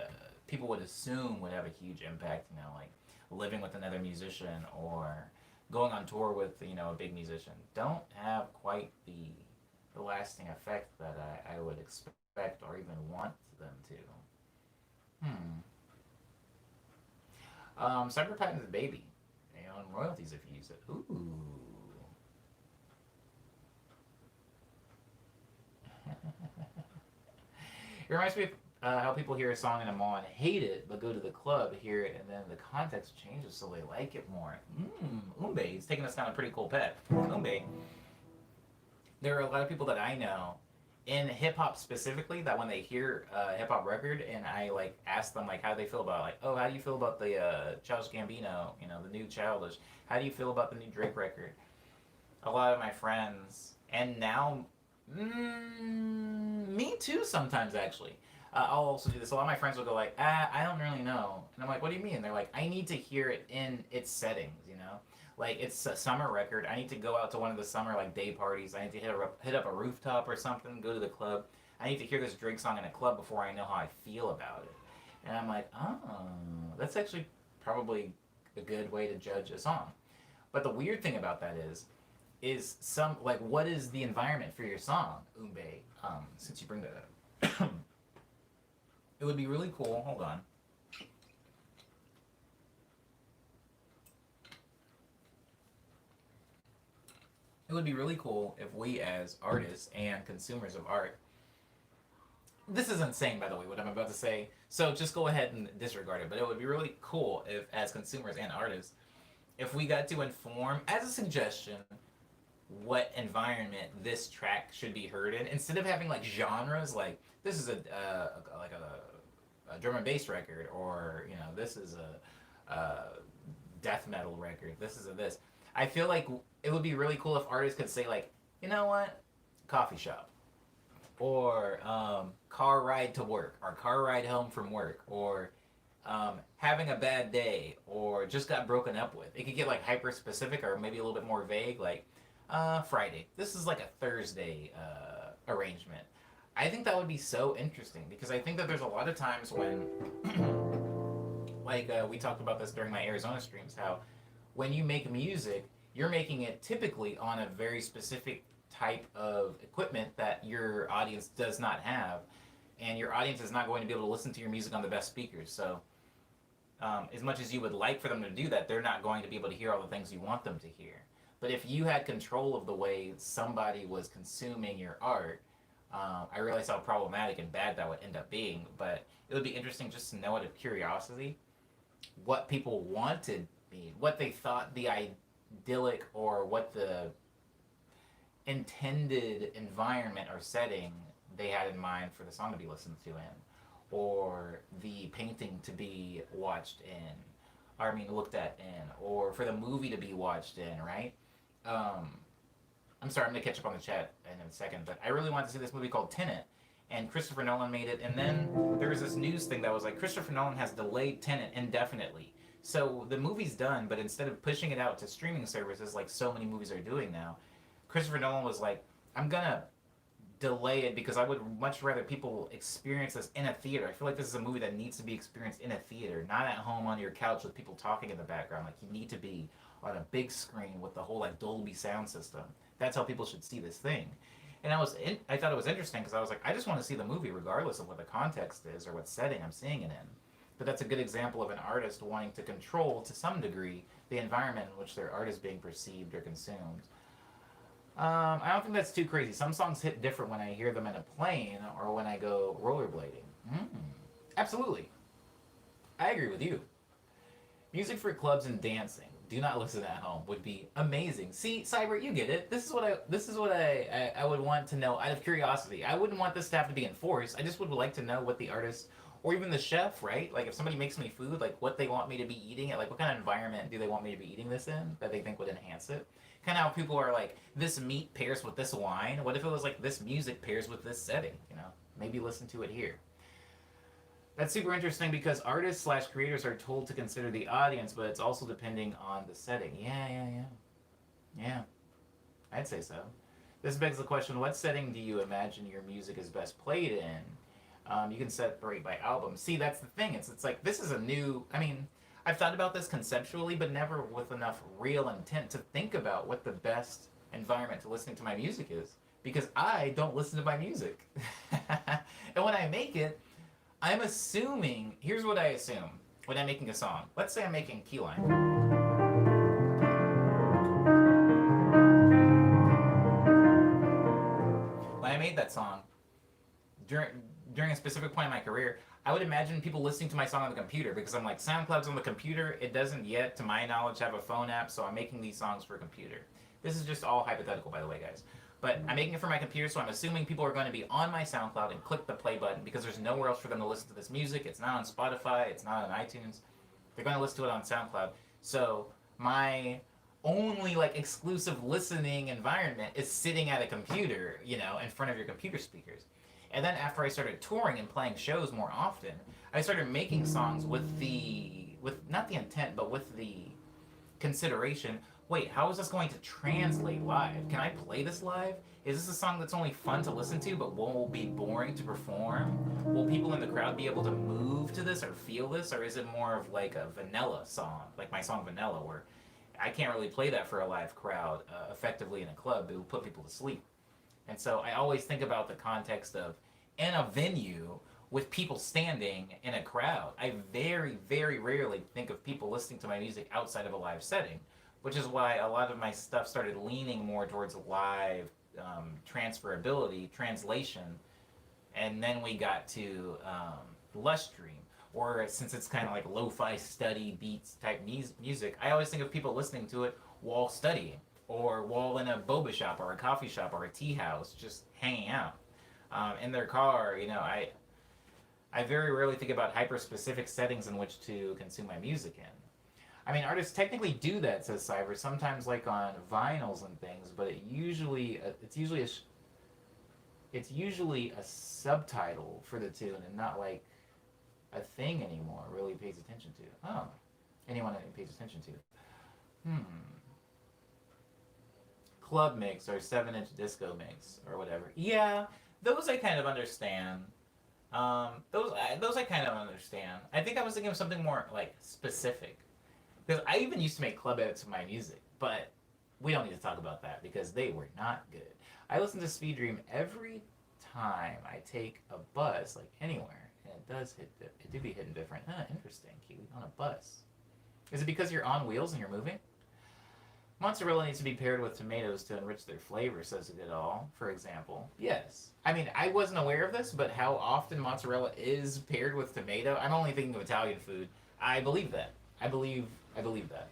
people would assume would have a huge impact, you know, like living with another musician or going on tour with a big musician, don't have quite the lasting effect that I would expect or even want them to. Cyber Patent's baby. And royalties if you use it. Ooh. It reminds me of how people hear a song in a mall and hate it, but go to the club, hear it, and then the context changes so they like it more. Umbe, he's taking us down a pretty cool path. Umbe, there are a lot of people that I know in hip hop specifically that when they hear a hip hop record and I like ask them like how they feel about it, like, oh, how do you feel about the Childish Gambino, the new Childish? How do you feel about the new Drake record? A lot of my friends and now me too sometimes actually. I'll also do this. A lot of my friends will go like, I don't really know, and I'm like, what do you mean? They're like, I need to hear it in its settings. Like it's a summer record. I need to go out to one of the summer like day parties. I need to hit up a rooftop or something. Go to the club. I need to hear this Drake song in a club before I know how I feel about it. And I'm like, oh, that's actually probably a good way to judge a song. But the weird thing about that is some like what is the environment for your song, Umbe? Since you bring that up, it would be really cool. Hold on. It would be really cool if we, as artists and consumers of art, this is insane, by the way, what I'm about to say. So just go ahead and disregard it. But it would be really cool if, as consumers and artists, if we got to inform, as a suggestion, what environment this track should be heard in, instead of having like genres, like this is a drum and bass record, or this is a death metal record. This is a this. I feel like it would be really cool if artists could say like, you know what, coffee shop, or car ride to work, or car ride home from work, or having a bad day, or just got broken up with. It could get like hyper specific, or maybe a little bit more vague, like Friday. This is like a Thursday arrangement. I think that would be so interesting because I think that there's a lot of times when, like we talked about this during my Arizona streams, how when you make music, you're making it typically on a very specific type of equipment that your audience does not have, and your audience is not going to be able to listen to your music on the best speakers. So, as much as you would like for them to do that, they're not going to be able to hear all the things you want them to hear. But if you had control of the way somebody was consuming your art, I realize how problematic and bad that would end up being, but it would be interesting just to know out of curiosity what people wanted me, what they thought the idyllic or what the intended environment or setting they had in mind for the song to be listened to in, or the painting to be watched in, or I mean looked at in, or for the movie to be watched in, right? Um, I'm sorry, I'm gonna catch up on the chat in a second, but I really wanted to see this movie called Tenet, and Christopher Nolan made it. And then there was this news thing that was like Christopher Nolan has delayed Tenet indefinitely. So the movie's done, but instead of pushing it out to streaming services like so many movies are doing now, Christopher Nolan was like, I'm gonna delay it because I would much rather people experience this in a theater. I feel like this is a movie that needs to be experienced in a theater, not at home on your couch with people talking in the background. Like, you need to be on a big screen with the whole like Dolby sound system. That's how people should see this thing. And I thought it was interesting because I was like, I just want to see the movie regardless of what the context is or what setting I'm seeing it in. But that's a good example of an artist wanting to control, to some degree, the environment in which their art is being perceived or consumed. I don't think that's too crazy. Some songs hit different when I hear them in a plane or when I go rollerblading. Absolutely. I agree with you. Music for clubs and dancing. Do not listen at home would be amazing. See, Cyber, you get it. This is what I would want to know out of curiosity. I wouldn't want this to have to be enforced. I just would like to know what the artist or even the chef, right? Like if somebody makes me food, like what they want me to be eating it, like what kind of environment do they want me to be eating this in that they think would enhance it? Kind of how people are like, this meat pairs with this wine. What if it was like this music pairs with this setting? You know, maybe listen to it here. That's super interesting because artists slash creators are told to consider the audience, but it's also depending on the setting. Yeah. I'd say so. This begs the question: what setting do you imagine your music is best played in? You can separate by album. See, that's the thing. It's like this is a new. I mean, I've thought about this conceptually, but never with enough real intent to think about what the best environment to listening to my music is. Because I don't listen to my music, and when I make it, I'm assuming. Here's what I assume when I'm making a song. Let's say I'm making Keyline. When I made that song, during a specific point in my career, I would imagine people listening to my song on the computer because I'm like, SoundCloud's on the computer. It doesn't yet, to my knowledge, have a phone app, so I'm making these songs for a computer. This is just all hypothetical, by the way, guys. But I'm making it for my computer, so I'm assuming people are going to be on my SoundCloud and click the play button because there's nowhere else for them to listen to this music. It's not on Spotify. It's not on iTunes. They're going to listen to it on SoundCloud. So my only like exclusive listening environment is sitting at a computer, you know, in front of your computer speakers. And then after I started touring and playing shows more often, I started making songs with not the intent, but with the consideration, wait, how is this going to translate live? Can I play this live? Is this a song that's only fun to listen to but won't be boring to perform? Will people in the crowd be able to move to this or feel this? Or is it more of like a vanilla song, like my song Vanilla, where I can't really play that for a live crowd effectively in a club? It will put people to sleep. And so I always think about the context of in a venue with people standing in a crowd. I very, very rarely think of people listening to my music outside of a live setting, which is why a lot of my stuff started leaning more towards live transferability, translation, and then we got to Lush Dream, or since it's kind of like lo-fi study beats type music, I always think of people listening to it while studying, or while in a boba shop, or a coffee shop, or a tea house, just hanging out in their car. You know, I very rarely think about hyper-specific settings in which to consume my music in. I mean, artists technically do that, says Cyber, sometimes like on vinyls and things, but it's usually a subtitle for the tune and not like a thing anymore really pays attention to. Oh, anyone that pays attention to. Club mix or 7-inch disco mix or whatever. Yeah, those I kind of understand. Those I kind of understand. I think I was thinking of something more like specific. Because I even used to make club edits of my music, but we don't need to talk about that because they were not good. I listen to Speed Dream every time I take a bus, like anywhere, and it do be hitting different. Interesting, Kiwi, on a bus. Is it because you're on wheels and you're moving? Mozzarella needs to be paired with tomatoes to enrich their flavor, says it all, for example. Yes. I mean, I wasn't aware of this, but how often mozzarella is paired with tomato, I'm only thinking of Italian food. I believe that. I believe that.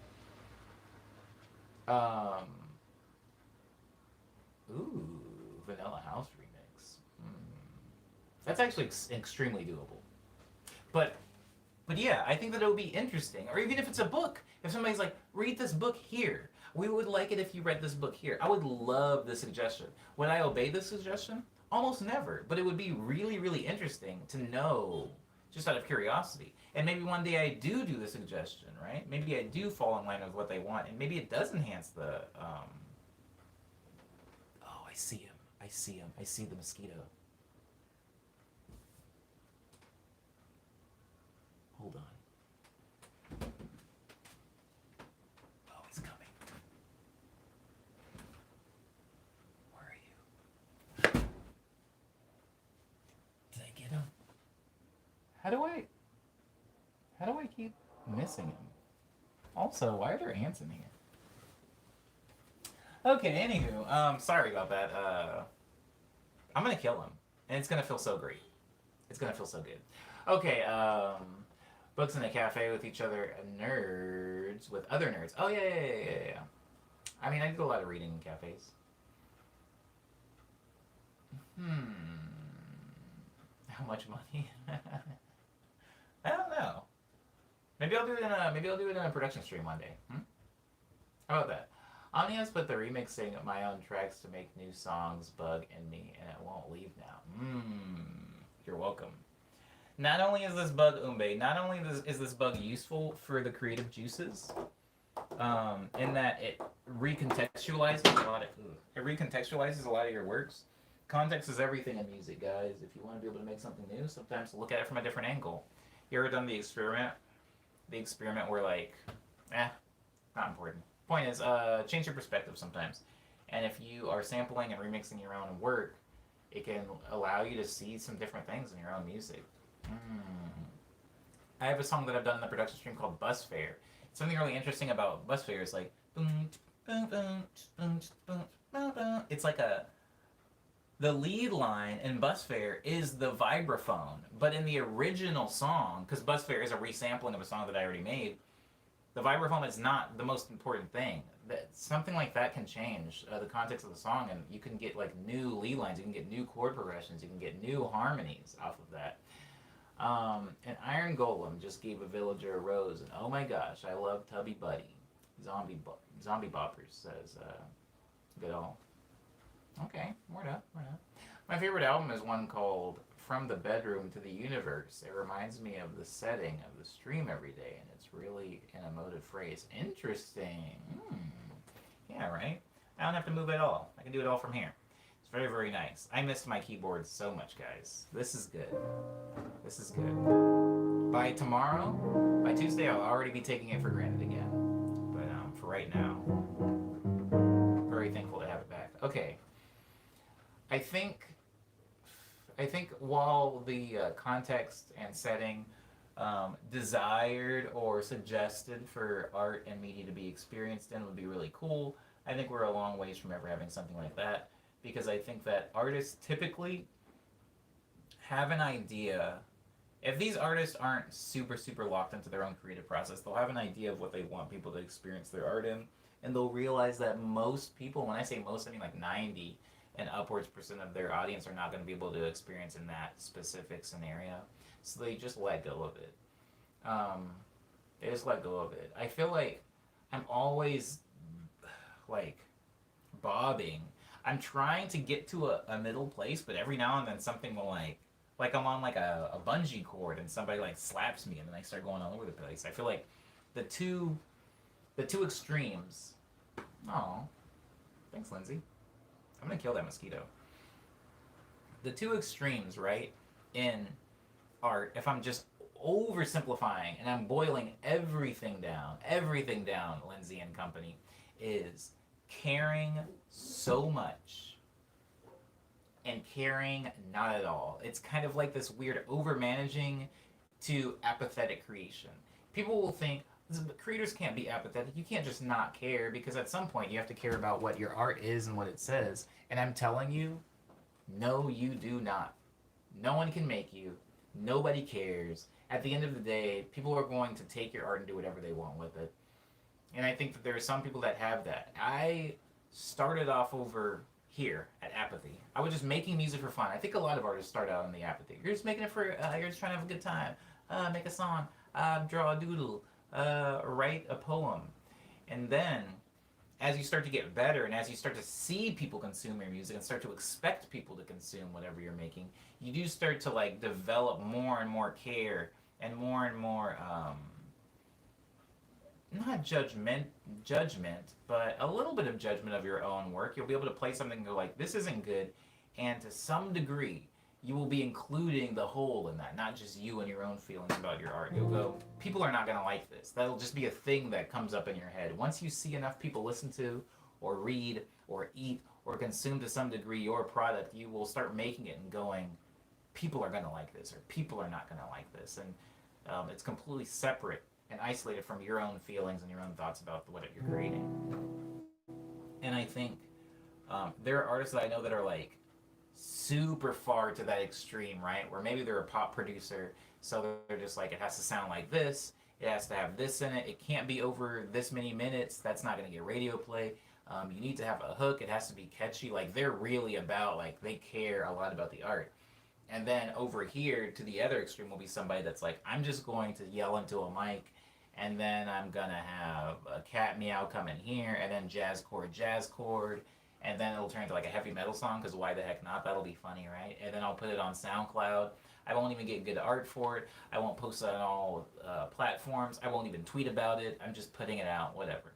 Vanilla House remix. That's actually extremely doable. But But yeah, I think that it would be interesting. Or even if it's a book. If somebody's like, read this book here. We would like it if you read this book here. I would love the suggestion. Would I obey the suggestion? Almost never. But it would be really, really interesting to know just out of curiosity. And maybe one day I do the suggestion, right? Maybe I do fall in line with what they want. And maybe it does enhance the. Oh, I see him. I see him. I see the mosquito. Hold on. Oh, he's coming. Where are you? Did I get him? How do I keep missing him? Also, why are there ants in here? Okay, anywho, sorry about that. I'm gonna kill him, and it's gonna feel so great. It's gonna feel so good. Okay, books in a cafe with each other, nerds with other nerds. Oh yeah. I mean, I do a lot of reading in cafes. How much money? I don't know. Maybe I'll do it in a production stream one day. How about that? Omni has put the remixing of my own tracks to make new songs bug in me, and it won't leave now. You're welcome. Not only is this bug not only is this bug useful for the creative juices, in that it recontextualizes a lot of your works. Context is everything in music, guys. If you want to be able to make something new, sometimes look at it from a different angle. You ever done the experiment? The experiment where like, not important. Point is, change your perspective sometimes. And if you are sampling and remixing your own work, it can allow you to see some different things in your own music. I have a song that I've done in the production stream called Bus Fare. Something really interesting about Bus Fare is like, it's like the lead line in Bus Fare is the vibraphone, but in the original song, because Bus Fare is a resampling of a song that I already made, the vibraphone is not the most important thing. Something like that can change the context of the song, and you can get like new lead lines, you can get new chord progressions, you can get new harmonies off of that. An Iron Golem just gave a villager a rose, and oh my gosh, I love Tubby Buddy. Zombie Boppers says, good all. Okay, word up. My favorite album is one called From the Bedroom to the Universe. It reminds me of the setting of the stream every day, and it's really an emotive phrase. Interesting. Yeah, right? I don't have to move at all. I can do it all from here. It's very, very nice. I missed my keyboard so much, guys. This is good. By tomorrow, by Tuesday, I'll already be taking it for granted again. But for right now, very thankful to have it back. Okay. I think while the context and setting desired or suggested for art and media to be experienced in would be really cool, I think we're a long ways from ever having something like that, because I think that artists typically have an idea. If these artists aren't super locked into their own creative process, they'll have an idea of what they want people to experience their art in, and they'll realize that most people, when I say most, I mean like 90 and upwards % of their audience are not going to be able to experience in that specific scenario. So they just let go of it. They just let go of it. I feel like I'm always like bobbing. I'm trying to get to a middle place, but every now and then something will like I'm on like a bungee cord and somebody like slaps me and then I start going all over the place. I feel like the two extremes. Oh, thanks, Lindsay. I'm gonna kill that mosquito. The two extremes, right, in art, if I'm just oversimplifying and I'm boiling everything down, Lindsay and company, is caring so much and caring not at all. It's kind of like this weird over-managing to apathetic creation. People will think, creators can't be apathetic. You can't just not care, because at some point you have to care about what your art is and what it says. And I'm telling you, no, you do not. No one can make you. Nobody cares. At the end of the day, people are going to take your art and do whatever they want with it. And I think that there are some people that have that. I started off over here at apathy. I was just making music for fun. I think a lot of artists start out in the apathy. You're just making it for, you're just trying to have a good time. Make a song. draw a doodle, write a poem. And then as you start to get better and as you start to see people consume your music and start to expect people to consume whatever you're making, you do start to like develop more and more care and more not judgment, but a little bit of judgment of your own work. You'll be able to play something and go like, this isn't good, and to some degree, you will be including the whole in that, not just you and your own feelings about your art. You'll go, people are not going to like this. That'll just be a thing that comes up in your head. Once you see enough people listen to, or read, or eat, or consume to some degree your product, you will start making it and going, people are going to like this, or people are not going to like this. And it's completely separate and isolated from your own feelings and your own thoughts about what you're creating. And I think there are artists that I know that are like super far to that extreme, right? Where maybe they're a pop producer, so they're just like, it has to sound like this, it has to have this in it, it can't be over this many minutes, that's not going to get radio play. You need to have a hook, it has to be catchy. Like, they're really about, like, they care a lot about the art. And then over here to the other extreme will be somebody that's like, I'm just going to yell into a mic, and then I'm gonna have a cat meow come in here, and then jazz chord, and then it'll turn into like a heavy metal song, because why the heck not? That'll be funny, right? And then I'll put it on SoundCloud. I won't even get good art for it. I won't post it on all platforms. I won't even tweet about it. I'm just putting it out, whatever.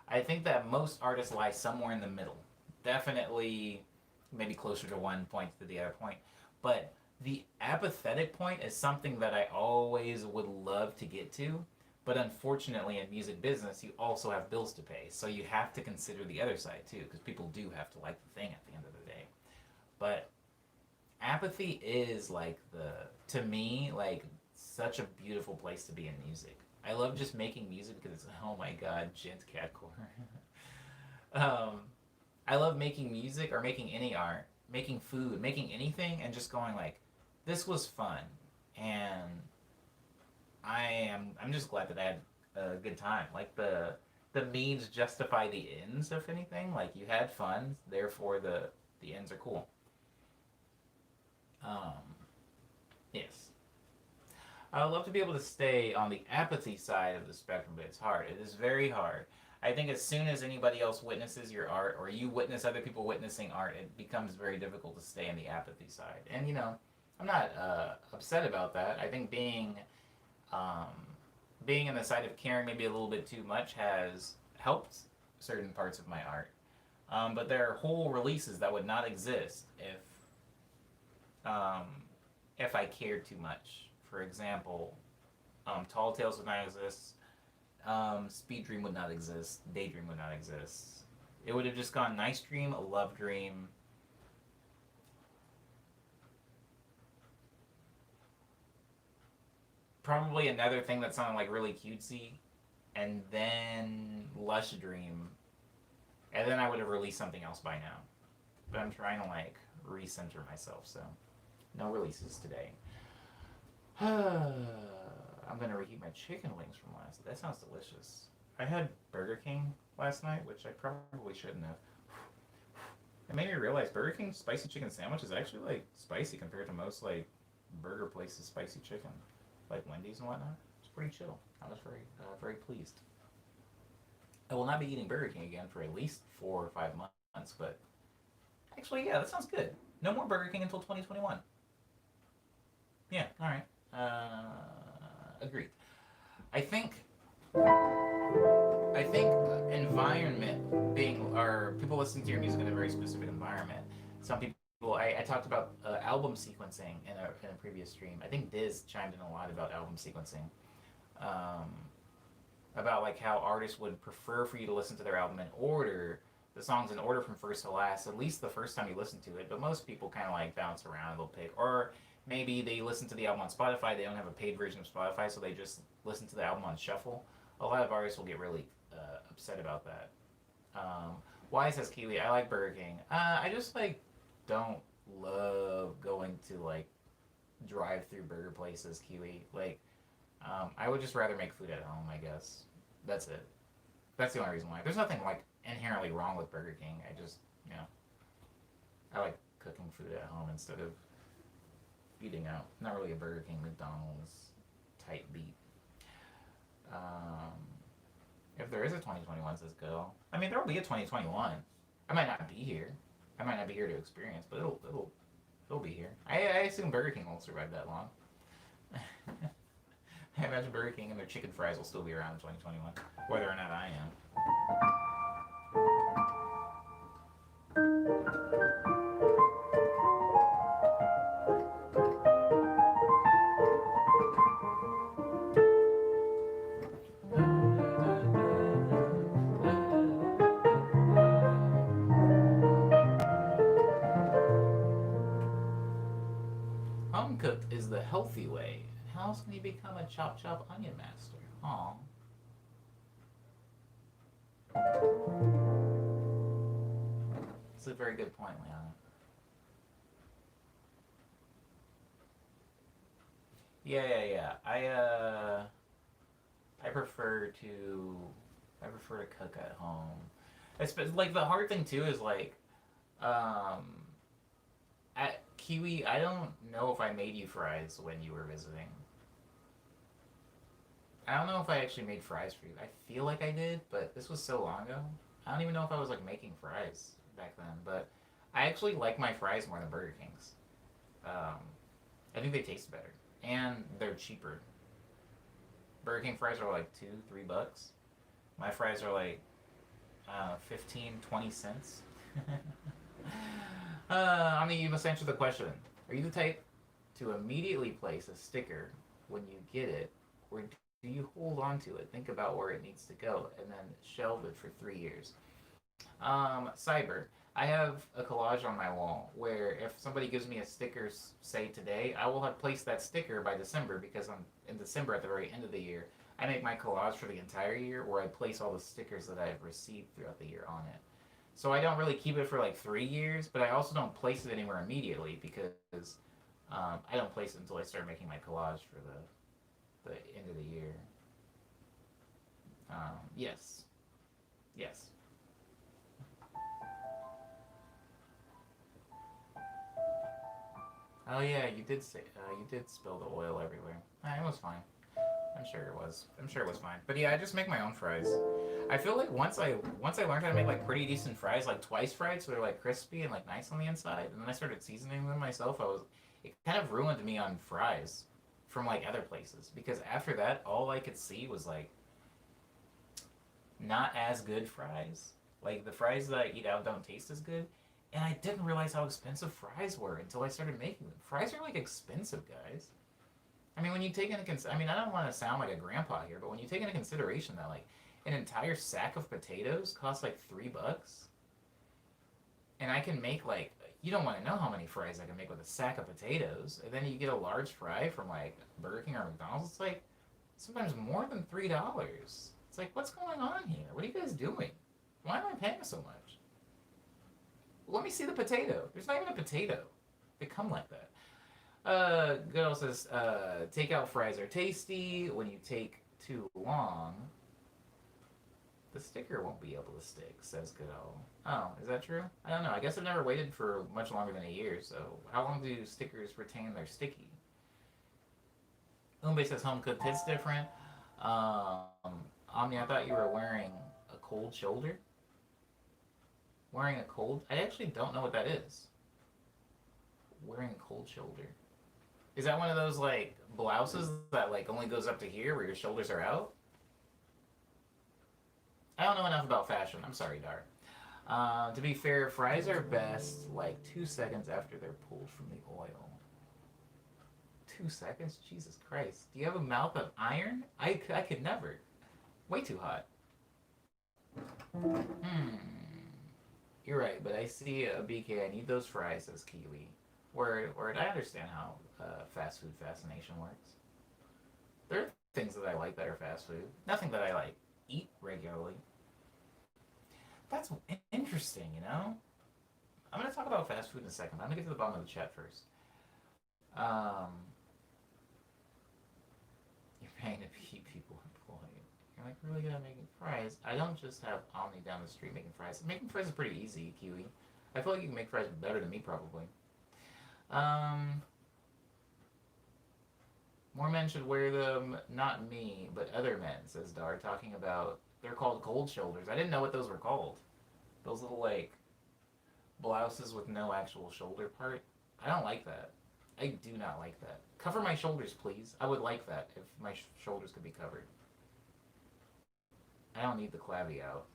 I think that most artists lie somewhere in the middle. Definitely maybe closer to one point to the other point. But the apathetic point is something that I always would love to get to. But unfortunately, in music business, you also have bills to pay. So you have to consider the other side too, because people do have to like the thing at the end of the day. But apathy is like to me, like such a beautiful place to be in music. I love just making music because it's, oh my god, gent catcore. um, I love making music or making any art, making food, making anything, and just going like, this was fun, and I'm just glad that I had a good time. Like the means justify the ends, if anything. Like, you had fun, therefore the ends are cool. Um, yes. I would love to be able to stay on the apathy side of the spectrum, but it's hard. It is very hard. I think as soon as anybody else witnesses your art, or you witness other people witnessing art, it becomes very difficult to stay on the apathy side. And I'm not upset about that. I think um, being in the side of caring maybe a little bit too much has helped certain parts of my art. But there are whole releases that would not exist um, if I cared too much. For example, Tall Tales would not exist. Speed Dream would not exist. Daydream would not exist. It would have just gone Nice Dream, Love Dream. Probably another thing that sounded like really cutesy, and then Lush Dream, and then I would have released something else by now. But I'm trying to like recenter myself, so no releases today. I'm gonna reheat my chicken wings from last night. That sounds delicious. I had Burger King last night, which I probably shouldn't have. It made me realize Burger King's spicy chicken sandwich is actually like spicy compared to most like burger places' spicy chicken, like Wendy's and whatnot. It's pretty chill. I was very pleased. I will not be eating Burger King again for at least 4 or 5 months, but actually, yeah, that sounds good. No more Burger King until 2021. Yeah, all right. Agreed. I think environment being, or people listening to your music in a very specific environment. Some people, I talked about album sequencing in a previous stream. I think Diz chimed in a lot about album sequencing. Um, about like how artists would prefer for you to listen to their album in order, the songs in order from first to last, at least the first time you listen to it. But most people kind of like bounce around, they'll pick, or maybe they listen to the album on Spotify, they don't have a paid version of Spotify, so they just listen to the album on shuffle. A lot of artists will get really upset about that. Um, why, says Kiwi, I like Burger King. I just like don't love going to like drive through burger places, Kiwi. Like, I would just rather make food at home, I guess. That's it. That's the only reason why. There's nothing like inherently wrong with Burger King. I like cooking food at home instead of eating out. Not really a Burger King, McDonald's, type beat. Um, if there is a 2021 Cisco, I mean, there will be a 2021. I might not be here. I might not be here to experience, but it'll be here. I assume Burger King won't survive that long. I imagine Burger King and their chicken fries will still be around in 2021, whether or not I am. Home cooked is the healthy way. How else can you become a chop chop onion master? Aw. That's a very good point, Leon. Yeah. I prefer to cook at home. Like the hard thing too is like um at Kiwi, I don't know if I made you fries when you were visiting. I don't know if I actually made fries for you. I feel like I did, but this was so long ago. I don't even know if I was like making fries back then. But I actually like my fries more than Burger King's. Um, I think they taste better and they're cheaper. Burger King fries are like $2, $3. My fries are like 15, 20 cents. I mean, you must answer the question. Are you the type to immediately place a sticker when you get it, or do you hold on to it, think about where it needs to go, and then shelve it for 3 years? Cyber. I have a collage on my wall where if somebody gives me a sticker, say today, I will have placed that sticker by December because I'm in December at the very end of the year. I make my collage for the entire year where I place all the stickers that I've received throughout the year on it. So I don't really keep it for like 3 years, but I also don't place it anywhere immediately because I don't place it until I start making my collage for the end of the year. Yes. Yes. Oh yeah, you did say you did spill the oil everywhere. It was fine. I'm sure it was. I'm sure it was fine. But yeah, I just make my own fries. I feel like once I learned how to make like pretty decent fries, like twice fried, so they're like crispy and like nice on the inside, and then I started seasoning them myself. It kind of ruined me on fries from like other places because after that, all I could see was like not as good fries. Like the fries that I eat out don't taste as good. And I didn't realize how expensive fries were until I started making them. Fries are like expensive, guys. I mean, when you take into I mean, I don't want to sound like a grandpa here, but when you take into consideration that like an entire sack of potatoes costs like $3, and I can make like you don't want to know how many fries I can make with a sack of potatoes, and then you get a large fry from like Burger King or McDonald's. It's like sometimes more than $3. It's like, what's going on here? What are you guys doing? Why am I paying so much? Let me see the potato. There's not even a potato. They come like that. Goodall says, takeout fries are tasty. When you take too long, the sticker won't be able to stick, says Goodall. Oh, is that true? I don't know. I guess I've never waited for much longer than a year, so how long do stickers retain their sticky? Umbe says home cooked hits different. Um, Omni, I thought you were wearing a cold shoulder. Wearing a cold? I actually don't know what that is. Wearing a cold shoulder. Is that one of those like blouses that like only goes up to here where your shoulders are out? I don't know enough about fashion. I'm sorry, Dar. To be fair, fries are best like 2 seconds after they're pulled from the oil. 2 seconds? Jesus Christ. Do you have a mouth of iron? I could never. Way too hot. Hmm. You're right, but I see a BK. I need those fries, says Kiwi. Word, I understand how fast food fascination works. There are things that I like that are fast food. Nothing that I like eat regularly. That's interesting, you know? I'm going to talk about fast food in a second. I'm going to get to the bottom of the chat first. Um, you're paying to keep people employed. You're like really good at making fries. I don't just have Omni down the street making fries. Making fries is pretty easy, Kiwi. I feel like you can make fries better than me, probably. Um, More men should wear them, not me, but other men, says Dar, talking about they're called cold shoulders. I didn't know what those were called. Those little like blouses with no actual shoulder part. I don't like that. I do not like that. Cover my shoulders, please. I would like that if my shoulders could be covered. I don't need the clavy out.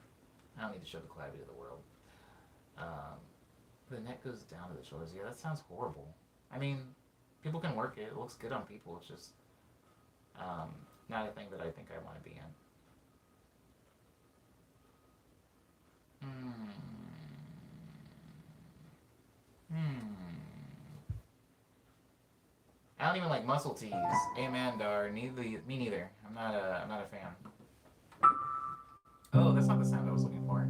I don't need to show the clavy to the world. Um, the neck goes down to the shoulders. Yeah, that sounds horrible. I mean, people can work it. It looks good on people. It's just um, not a thing that I think I want to be in. Hmm. I don't even like muscle tees. Amen, Dar. Neither. Me neither. I'm not a fan. Oh, that's not the sound I was looking for.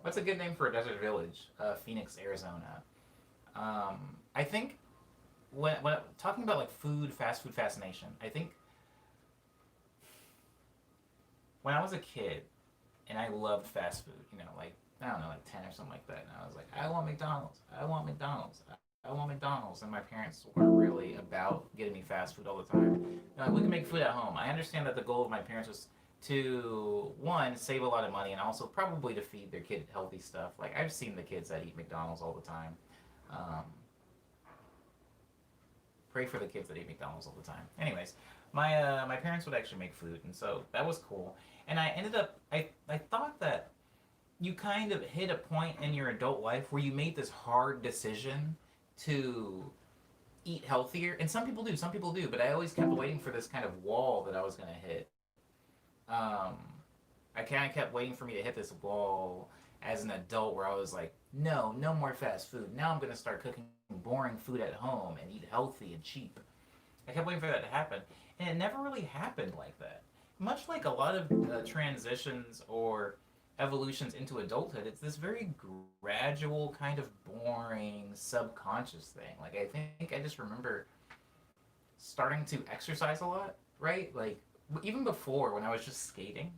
What's a good name for a desert village? Phoenix, Arizona. I think when talking about like fast food fascination, I think when I was a kid and I loved fast food, like I don't know, like 10 or something like that, and I was like, I want McDonald's, I want McDonald's, I want McDonald's, and my parents weren't really about getting me fast food all the time. They're like, we can make food at home. I understand that the goal of my parents was to one save a lot of money and also probably to feed their kid healthy stuff. Like I've seen the kids that eat McDonald's all the time. Um, Pray for the kids that eat McDonald's all the time. Anyways, my parents would actually make food, and so that was cool. And I ended up I thought that you kind of hit a point in your adult life where you made this hard decision to eat healthier, and some people do, but I always kept waiting for this kind of wall that I was gonna hit. Um, I kind of kept waiting for me to hit this wall as an adult where I was like, no, no more fast food. Now I'm gonna start cooking boring food at home and eat healthy and cheap. I kept waiting for that to happen, and it never really happened like that. Much like a lot of transitions or evolutions into adulthood, it's this very gradual, kind of boring, subconscious thing. Like I think I just remember starting to exercise a lot, right? Like even before when I was just skating,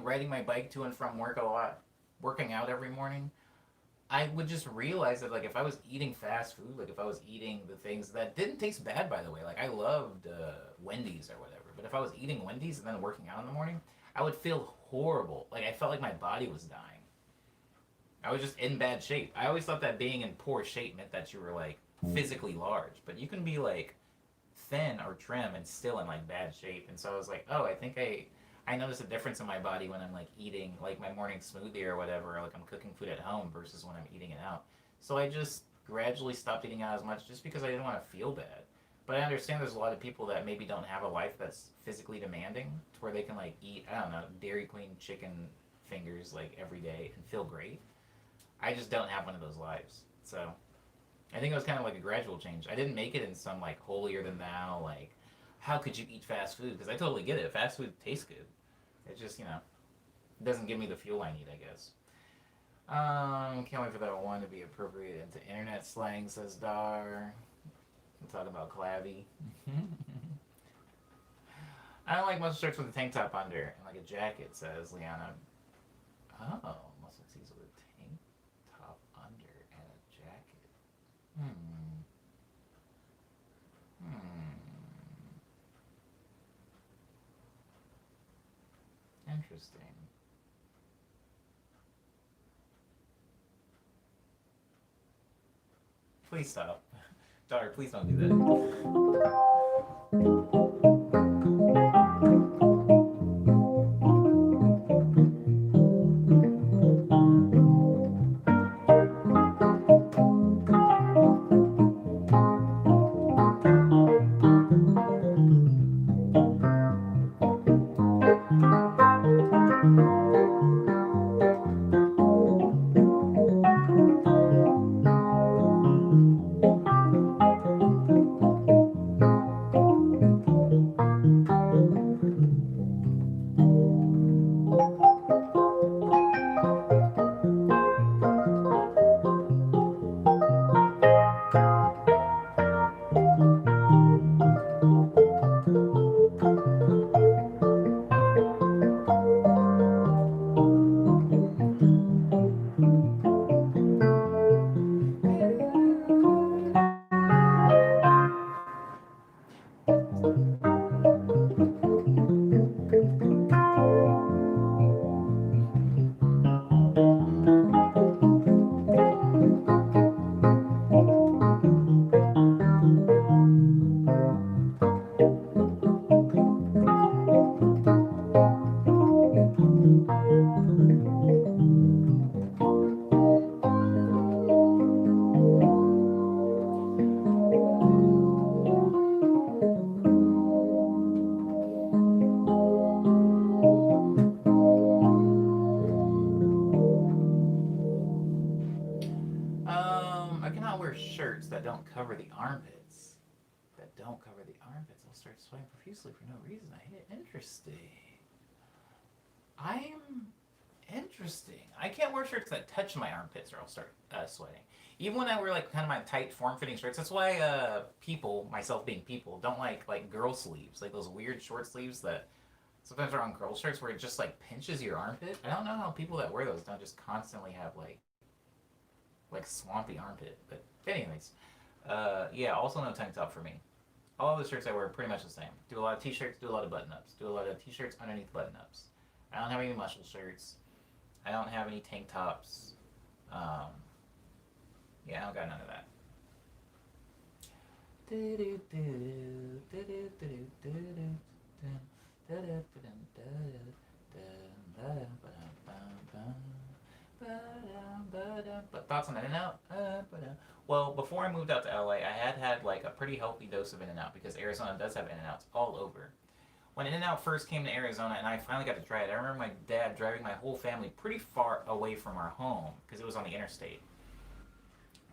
riding my bike to and from work a lot, working out every morning, I would just realize that like if I was eating fast food, like if I was eating the things that didn't taste bad by the way, like I loved Wendy's or whatever, but if I was eating Wendy's and then working out in the morning, I would feel horrible. Like I felt like my body was dying. I was just in bad shape. I always thought that being in poor shape meant that you were like physically large, but you can be like thin or trim and still in like bad shape. And so I was like, oh, I think I notice a difference in my body when I'm like eating like my morning smoothie or whatever, or like I'm cooking food at home versus when I'm eating it out. So I just gradually stopped eating out as much just because I didn't want to feel bad. But I understand there's a lot of people that maybe don't have a life that's physically demanding to where they can like eat, I don't know, Dairy Queen chicken fingers like every day and feel great. I just don't have one of those lives. So I think it was kind of like a gradual change. I didn't make it in some like holier than thou, like, how could you eat fast food? Because I totally get it. Fast food tastes good. It just, it doesn't give me the fuel I need, I guess. Can't wait for that one to be appropriated into internet slang, says Dar. We'll talk about clavvy. I don't like muscle shirts with a tank top under and like a jacket, says Liana. Oh, muscle tees with a tank top under and a jacket. Hmm. Interesting. Please stop. Daughter, please don't do that. cover the armpits. That don't cover the armpits, I'll start sweating profusely for no reason. I hate it. Interesting. I'm interesting. I can't wear shirts that touch my armpits or I'll start sweating. Even when I wear like kind of my tight form-fitting shirts, that's why people, myself being people, don't like girl sleeves, like those weird short sleeves that sometimes are on girl shirts where it just like pinches your armpit. I don't know how people that wear those don't just constantly have like swampy armpit. But anyways, yeah. Also no tank top for me. All of the shirts I wear are pretty much the same. Do a lot of t-shirts, do a lot of button-ups, do a lot of t-shirts underneath button-ups. I don't have any muscle shirts. I don't have any tank tops. Yeah, I don't got none of that. But thoughts on In-N-Out? Well, before I moved out to LA, I had like a pretty healthy dose of In-N-Out because Arizona does have In-N-Outs all over. When In-N-Out first came to Arizona and I finally got to try it, I remember my dad driving my whole family pretty far away from our home because it was on the interstate.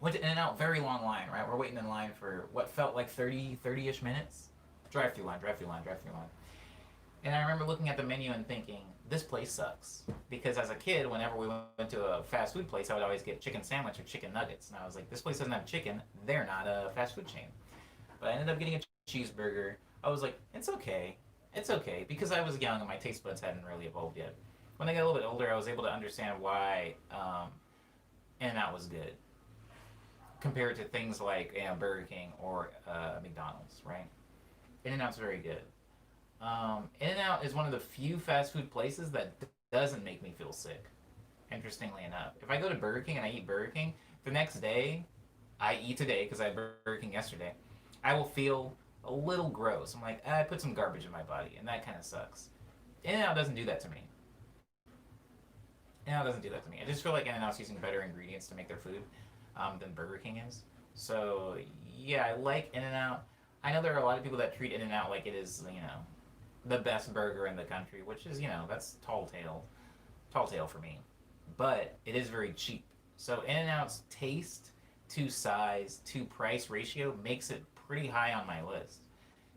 Went to In-N-Out, very long line, right? We're waiting in line for what felt like 30-ish minutes. Drive-through line. And I remember looking at the menu and thinking, this place sucks. Because as a kid, whenever we went to a fast food place, I would always get chicken sandwich or chicken nuggets. And I was like, this place doesn't have chicken. They're not a fast food chain. But I ended up getting a cheeseburger. I was like, it's okay. It's okay. Because I was young and my taste buds hadn't really evolved yet. When I got a little bit older, I was able to understand why In-N-Out was good. Compared to things like Burger King or McDonald's, right? In-N-Out's very good. In-N-Out is one of the few fast food places that doesn't make me feel sick. Interestingly enough, if I go to Burger King and I eat Burger King, the next day, I eat today because I had Burger King yesterday, I will feel a little gross. I'm like, I put some garbage in my body, and that kind of sucks. In-N-Out doesn't do that to me. In-N-Out doesn't do that to me. I just feel like In-N-Out's using better ingredients to make their food than Burger King is. So yeah, I like In-N-Out. I know there are a lot of people that treat In-N-Out like it is, the best burger in the country, which is, that's tall tale for me. But it is very cheap. So In-N-Out's taste to size to price ratio makes it pretty high on my list.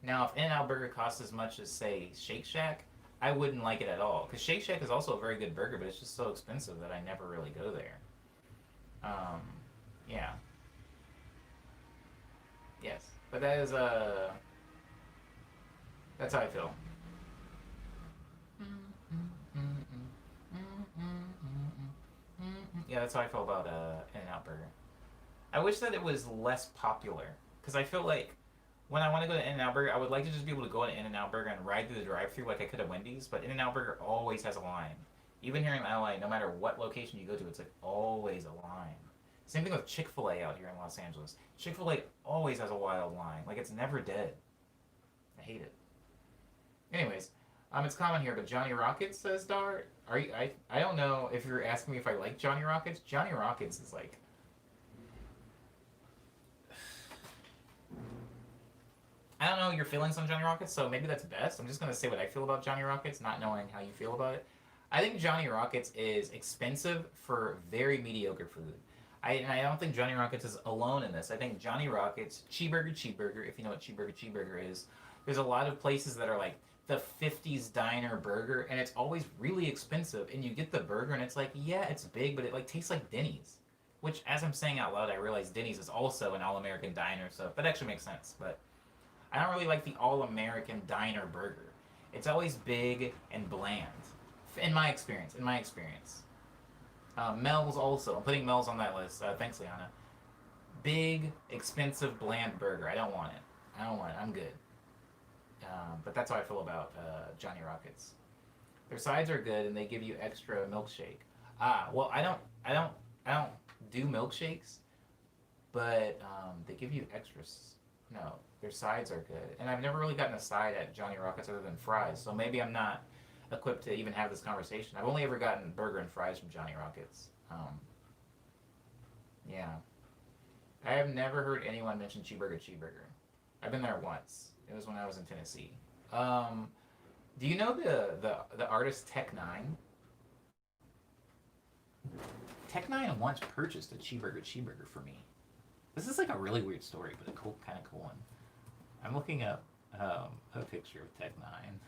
Now, if In-N-Out burger costs as much as, say, Shake Shack, I wouldn't like it at all. Because Shake Shack is also a very good burger, but it's just so expensive that I never really go there. Yeah. Yes. But that is, that's how I feel. Yeah, that's how I feel about In-N-Out Burger. I wish that it was less popular. Because I feel like when I want to go to In-N-Out Burger, I would like to just be able to go to In-N-Out Burger and ride through the drive-thru like I could at Wendy's. But In-N-Out Burger always has a line. Even here in LA, no matter what location you go to, it's like always a line. Same thing with Chick-fil-A out here in Los Angeles. Chick-fil-A always has a wild line. Like, it's never dead. I hate it. Anyways, it's common here, but Johnny Rockets says Dart. Are you? I don't know if you're asking me if I like Johnny Rockets. Johnny Rockets is like, I don't know your feelings on Johnny Rockets, so maybe that's best. I'm just gonna say what I feel about Johnny Rockets, not knowing how you feel about it. I think Johnny Rockets is expensive for very mediocre food. And I don't think Johnny Rockets is alone in this. I think Johnny Rockets, cheeseburger, if you know what cheeseburger is, there's a lot of places that are like the 50s diner burger, and it's always really expensive, and you get the burger, and it's like, yeah, it's big, but it like tastes like Denny's. Which, as I'm saying out loud, I realize Denny's is also an all-American diner, so that actually makes sense, but I don't really like the all-American diner burger. It's always big and bland, in my experience. Mel's also. I'm putting Mel's on that list. Thanks, Liana. Big, expensive, bland burger. I don't want it. I'm good. But that's how I feel about Johnny Rockets. Their sides are good, and they give you extra milkshake. Well, I don't do milkshakes, but they give you extras. No, their sides are good, and I've never really gotten a side at Johnny Rockets other than fries. So maybe I'm not equipped to even have this conversation. I've only ever gotten burger and fries from Johnny Rockets. Yeah. I have never heard anyone mention cheeseburger. I've been there once. It was when I was in Tennessee. Do you know the artist Tech Nine? Tech Nine once purchased a cheeseburger for me. This is like a really weird story, but a cool, kind of cool one. I'm looking up a picture of Tech Nine.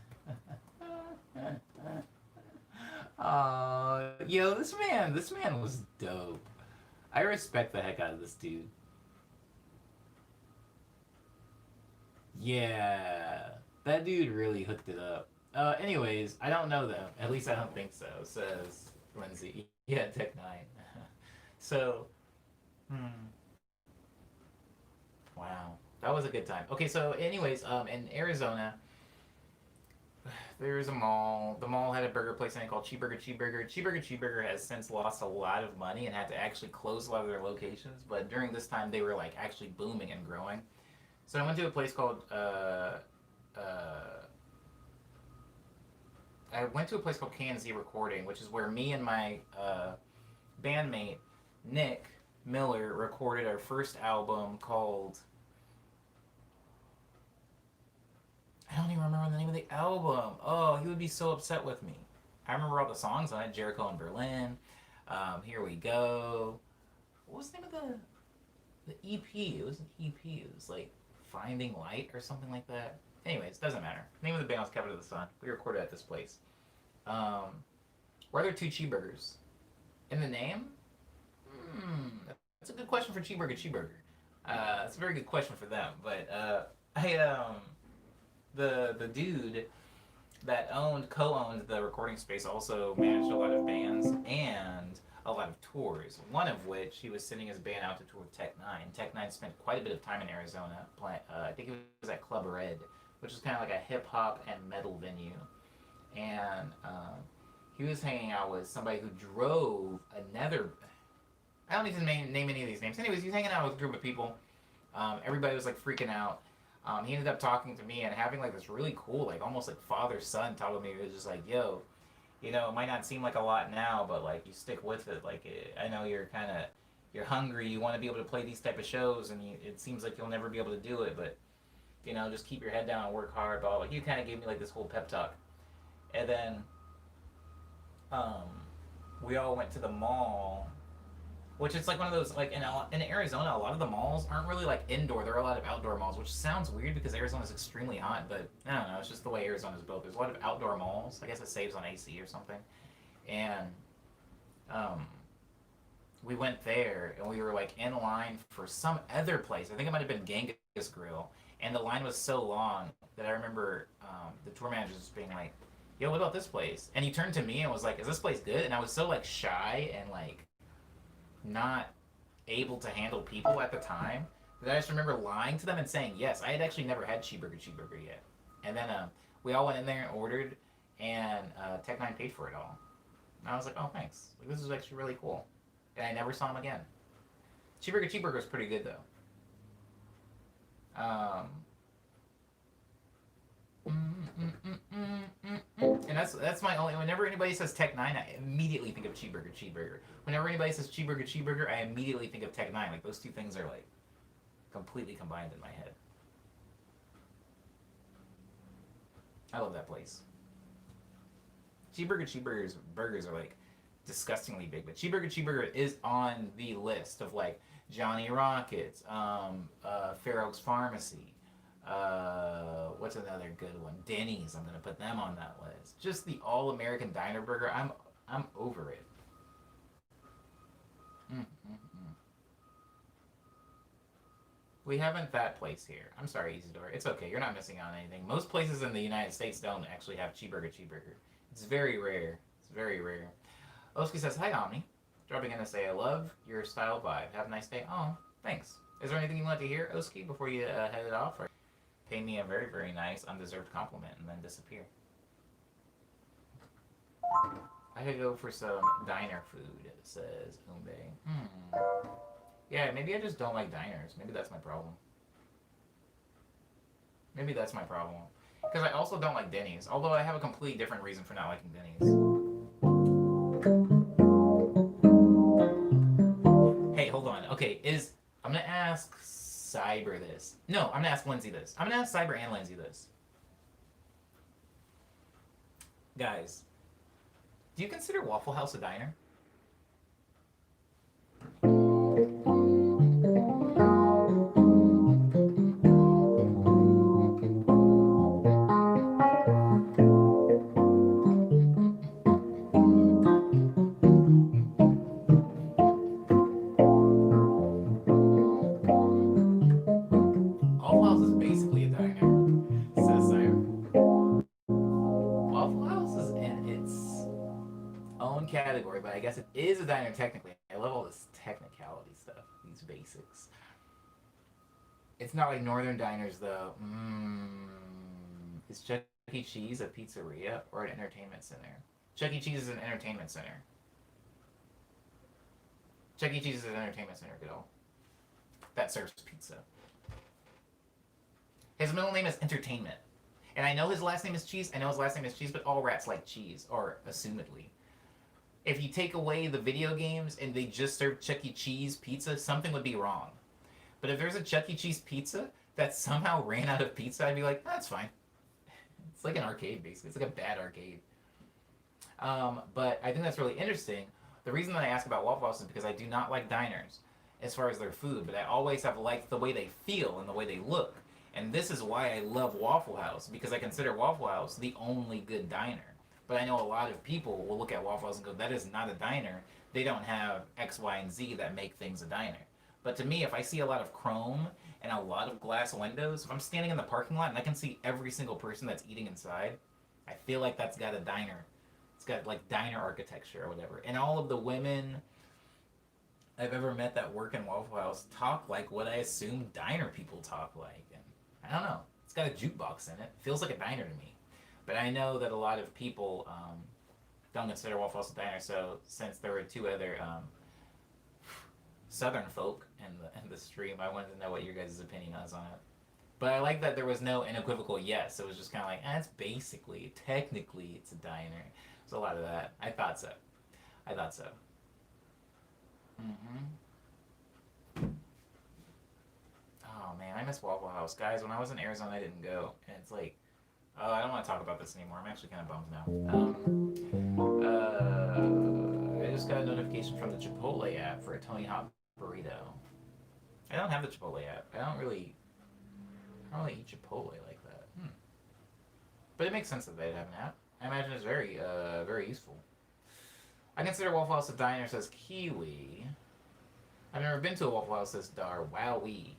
Yo, this man was dope. I respect the heck out of this dude. Yeah, that dude really hooked it up. Anyways, I don't know though. At least I don't think so. Says Lindsay. Yeah, Tech Nine. So, hmm. Wow, that was a good time. Okay, so anyways, in Arizona, there's a mall. The mall had a burger place in it called Cheeseburger Cheeseburger. Cheeseburger Cheeseburger has since lost a lot of money and had to actually close a lot of their locations. But during this time, they were like actually booming and growing. So I went to a place called I went to a place called KNZ Recording, which is where me and my bandmate Nick Miller recorded our first album called. I don't even remember the name of the album. Oh, he would be so upset with me. I remember all the songs on it: Jericho in Berlin, Here We Go. What was the name of the EP? It was an EP. It was like Finding Light or something like that. Anyways, doesn't matter. The name of the band was Cabin of the Sun. We recorded at this place. Were there two cheeseburgers in the name? That's a good question for Cheeseburger Cheeseburger. That's a very good question for them. But I the dude that co-owned the recording space also managed a lot of bands and a lot of tours. One of which he was sending his band out to tour with Tech Nine. Tech Nine spent quite a bit of time in Arizona. I think it was at Club Red, which is kind of like a hip hop and metal venue. And he was hanging out with somebody who drove another. I don't need to name any of these names. Anyways, he was hanging out with a group of people. Everybody was like freaking out. He ended up talking to me and having like this really cool, like almost like father son talk with me. It was just like, yo, it might not seem like a lot now, but like you stick with it. Like I know you're hungry. You want to be able to play these type of shows, and it seems like you'll never be able to do it. But just keep your head down and work hard. But like you kind of gave me like this whole pep talk, and then we all went to the mall, which is like one of those like in Arizona, a lot of the malls aren't really like indoor. There are a lot of outdoor malls, which sounds weird because Arizona is extremely hot. But I don't know. It's just the way Arizona's built. There's a lot of outdoor malls. I guess it saves on AC or something. And um, we went there and we were like in line for some other place. I think it might have been Genghis Grill. And the line was so long that I remember the tour manager just being like, "Yo, what about this place?" And he turned to me and was like, "Is this place good?" And I was so like shy and like not able to handle people at the time that I just remember lying to them and saying yes. I had actually never had Cheeseburger yet. And then we all went in there and ordered, and Tech Nine paid for it all. And I was like, "Oh, thanks. Like, this is actually really cool." And I never saw him again. Cheeseburger was pretty good though. Um, and that's my only. Whenever anybody says Tech Nine, I immediately think of Cheeseburger. Whenever anybody says Cheeseburger, I immediately think of Tech Nine. Like those two things are like completely combined in my head. I love that place. Cheeseburger's burgers are like disgustingly big, but Cheeseburger is on the list of like Johnny Rockets, Fair Oaks Pharmacy. What's another good one? Denny's. I'm gonna put them on that list. Just the all American diner burger. I'm over it. Mm. We haven't that place here. I'm sorry, Isidore. It's okay. You're not missing out on anything. Most places in the United States don't actually have Cheeseburger. It's very rare. It's very rare. Oski says, "Hi, Omni. Dropping in to say, I love your style vibe. Have a nice day." Oh, thanks. Is there anything you want to hear, Oski, before you head it off? Or pay me a very, very nice, undeserved compliment and then disappear? I could go for some diner food, says Umbe. Yeah, maybe I just don't like diners. Maybe that's my problem. Because I also don't like Denny's, although I have a completely different reason for not liking Denny's. Hey, hold on. Okay, I'm gonna ask Cyber this. No, I'm gonna ask Lindsay this. I'm gonna ask Cyber and Lindsay this. Guys, do you consider Waffle House a diner? category, but I guess it is a diner technically. I love all this technicality stuff, these basics. It's not like northern diners though. Is Chuck E. Cheese a pizzeria or an entertainment center? Chuck E. Cheese is an entertainment center. Chuck E. Cheese is an entertainment center, good old. That serves pizza. His middle name is Entertainment. And I know his last name is Cheese. I know his last name is Cheese, but all rats like cheese, or assumedly. If you take away the video games and they just serve Chuck E. Cheese pizza, something would be wrong. But if there's a Chuck E. Cheese pizza that somehow ran out of pizza, I'd be like, that's fine. It's like an arcade, basically. It's like a bad arcade. But I think that's really interesting. The reason that I ask about Waffle House is because I do not like diners as far as their food, but I always have liked the way they feel and the way they look. And this is why I love Waffle House, because I consider Waffle House the only good diner. But I know a lot of people will look at Waffle House and go, that is not a diner. They don't have X, Y, and Z that make things a diner. But to me, if I see a lot of chrome and a lot of glass windows, if I'm standing in the parking lot and I can see every single person that's eating inside, I feel like that's got a diner. It's got like diner architecture or whatever. And all of the women I've ever met that work in Waffle House talk like what I assume diner people talk like. And I don't know. It's got a jukebox in it. Feels like a diner to me. But I know that a lot of people don't consider Waffle House a diner. So since there were two other Southern folk in the stream, I wanted to know what your guys' opinion is on it. But I like that there was no unequivocal yes. It was just kind of like, it's basically, technically, it's a diner. There's a lot of that. I thought so. Oh man, I miss Waffle House. Guys, when I was in Arizona, I didn't go. And it's like, oh, I don't want to talk about this anymore. I'm actually kind of bummed now. I just got a notification from the Chipotle app for a Tony Hawk burrito. I don't have the Chipotle app. I don't really eat Chipotle like that. But it makes sense that they'd have an app. I imagine it's very, very useful. I consider Waffle House a diner, says Kiwi. I've never been to a Waffle House, says Dar. Wowee.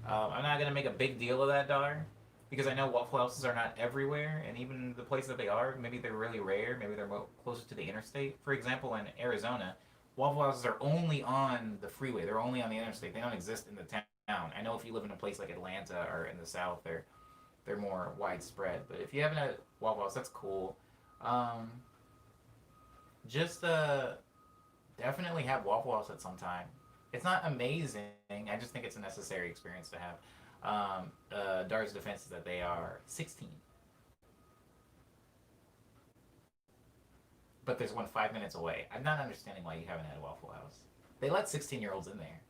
I'm not going to make a big deal of that, Dar, because I know Waffle Houses are not everywhere, and even the places that they are, maybe they're really rare, maybe they're closer to the interstate. For example, in Arizona, Waffle Houses are only on the freeway. They're only on the interstate. They don't exist in the town. I know if you live in a place like Atlanta or in the South, they're more widespread. But if you haven't had Waffle House, that's cool. Definitely have Waffle House at some time. It's not amazing. I just think it's a necessary experience to have. Dar's defense is that they are 16. But there's one 5 minutes away. I'm not understanding why you haven't had a Waffle House. They let 16-year-olds in there.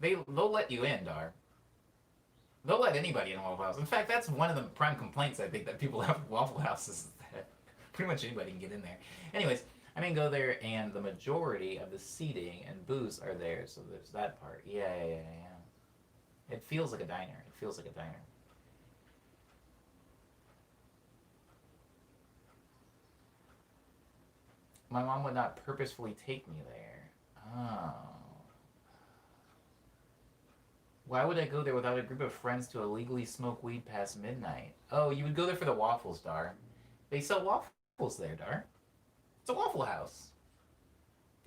They'll let you in, Dar. They'll let anybody in a Waffle House. In fact, that's one of the prime complaints I think that people have with Waffle Houses is that pretty much anybody can get in there. Anyways, I didn't go there, and the majority of the seating and booths are there, so there's that part. Yeah. It feels like a diner. My mom would not purposefully take me there. Oh. Why would I go there without a group of friends to illegally smoke weed past midnight? Oh, you would go there for the waffles, Dar. They sell waffles there, Dar. It's a Waffle House.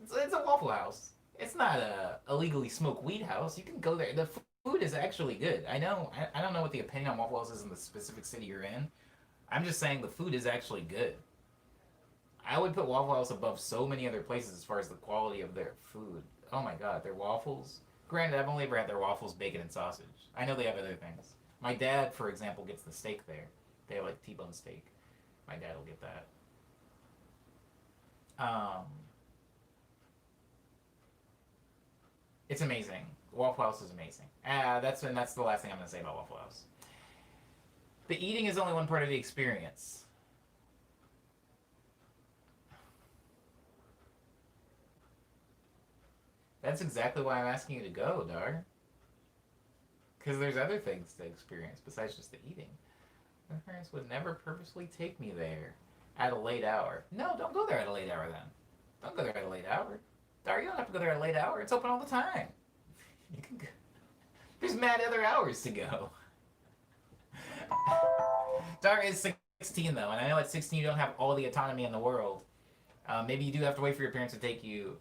It's a Waffle House. It's not a illegally smoked weed house. You can go there. The food is actually good. I know. I don't know what the opinion on Waffle House is in the specific city you're in. I'm just saying the food is actually good. I would put Waffle House above so many other places as far as the quality of their food. Oh my god, their waffles. Granted, I've only ever had their waffles, bacon, and sausage. I know they have other things. My dad, for example, gets the steak there. They have like T-bone steak. My dad will get that. It's amazing. Waffle House is amazing. That's the last thing I'm going to say about Waffle House. The eating is only one part of the experience. That's exactly why I'm asking you to go, Dar. Because there's other things to experience besides just the eating. My parents would never purposely take me there at a late hour. No, don't go there at a late hour then. Don't go there at a late hour. Dar, you don't have to go there at a late hour. It's open all the time. You can go. There's mad other hours to go. Dar is 16 though, and I know at 16 you don't have all the autonomy in the world. Maybe you do have to wait for your parents to take you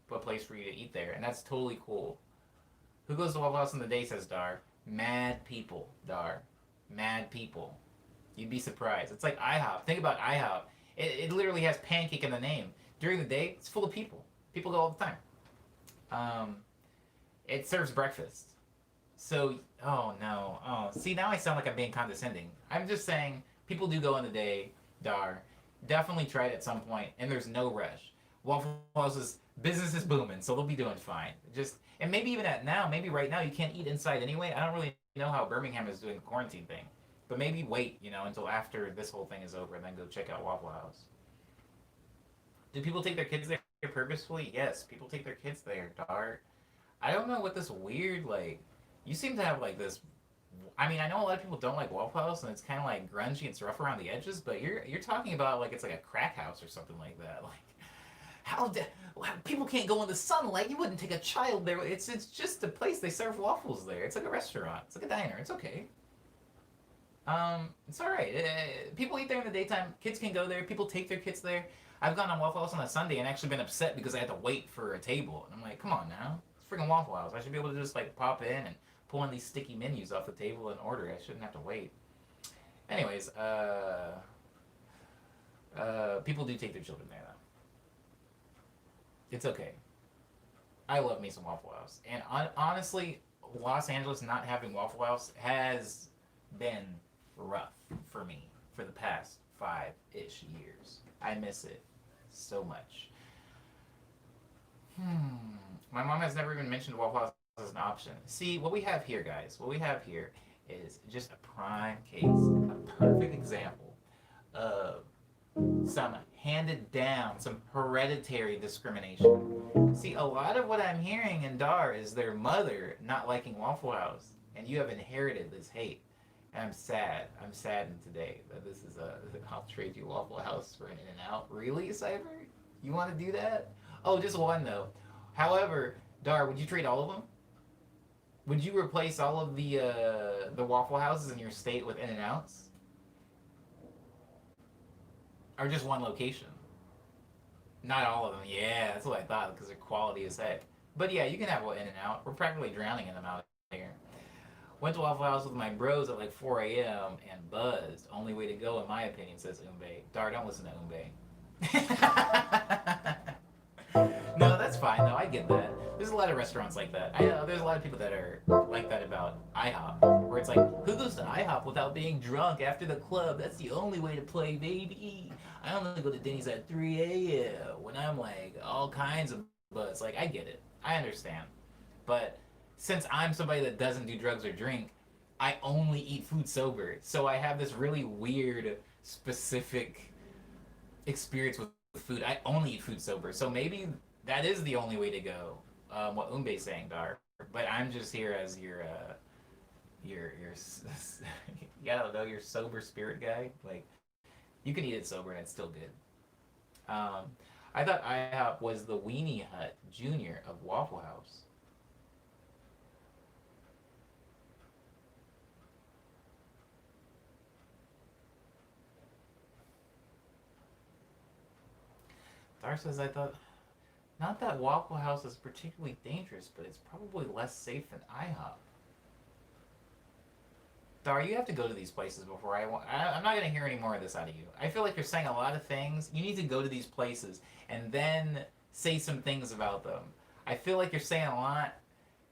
to a place for you to eat there, and that's totally cool. Who goes to Waffle House in the day, says Dar. Mad people, Dar. Mad people. You'd be surprised. It's like IHOP. Think about IHOP. It literally has pancake in the name. During the day, it's full of people. People go all the time. It serves breakfast. So, oh no. Oh, see, now I sound like I'm being condescending. I'm just saying, people do go in the day, Dar. Definitely try it at some point, and there's no rush. Waffle House's business is booming, so they'll be doing fine. Just and maybe even at now, maybe right now you can't eat inside anyway. I don't really know how Birmingham is doing the quarantine thing, but maybe wait, until after this whole thing is over, and then go check out Waffle House. Do people take their kids there purposefully? Yes, people take their kids there. Dart. I don't know what this weird like. You seem to have like this. I mean, I know a lot of people don't like Waffle House, and it's kind of like grungy. It's rough around the edges, but you're talking about like it's like a crack house or something like that. Like people can't go in the sunlight? You wouldn't take a child there. It's just a place they serve waffles there. It's like a restaurant. It's like a diner. It's okay. It's all right. People eat there in the daytime. Kids can go there. People take their kids there. I've gone on Waffle House on a Sunday and actually been upset because I had to wait for a table. And I'm like, come on now, it's freaking Waffle House. I should be able to just like pop in and pull one of these sticky menus off the table and order. I shouldn't have to wait. Anyways, people do take their children there though. It's okay. I love me some Waffle House, and honestly, Los Angeles not having Waffle House has been rough for me for the past 5-ish years. I miss it so much. My mom has never even mentioned Waffle House as an option. See, what we have here, guys, what we have here is just a prime case, a perfect example of some handed down, some hereditary discrimination. See, a lot of what I'm hearing in Dar is their mother not liking Waffle House, and you have inherited this hate. And I'm sad. I'm saddened today that this is I'll trade you Waffle House for an In-N-Out. Really, Cyber? You want to do that? Oh, just one though. However, Dar, would you trade all of them? Would you replace all of the Waffle Houses in your state with In-N-Outs? Or just one location? Not all of them. Yeah, that's what I thought because their quality is heck. But yeah, you can have one In-N-Out. We're practically drowning in them out here. Went to Waffle House with my bros at like 4 a.m. and buzzed. Only way to go, in my opinion, says Umbe. Dar, don't listen to Umbe. No, that's fine though. I get that. There's a lot of restaurants like that. I know there's a lot of people that are like that about IHOP, where it's like, who goes to IHOP without being drunk after the club? That's the only way to play, baby. I only go to Denny's at 3 a.m. when I'm like all kinds of buzz. Like, I get it. I understand. But since I'm somebody that doesn't do drugs or drink, I only eat food sober. So I have this really weird, specific experience with food. I only eat food sober. So maybe that is the only way to go. What Umbe's saying, Dar. But I'm just here as your yeah, I don't know, your sober spirit guy. Like, you can eat it sober and it's still good. I thought IHOP was the Weenie Hut Junior of Waffle House. Dar says, I thought, not that Waffle House is particularly dangerous, but it's probably less safe than IHOP. Dar, you have to go to these places before I'm not going to hear any more of this out of you. I feel like you're saying a lot of things. You need to go to these places and then say some things about them. I feel like you're saying a lot.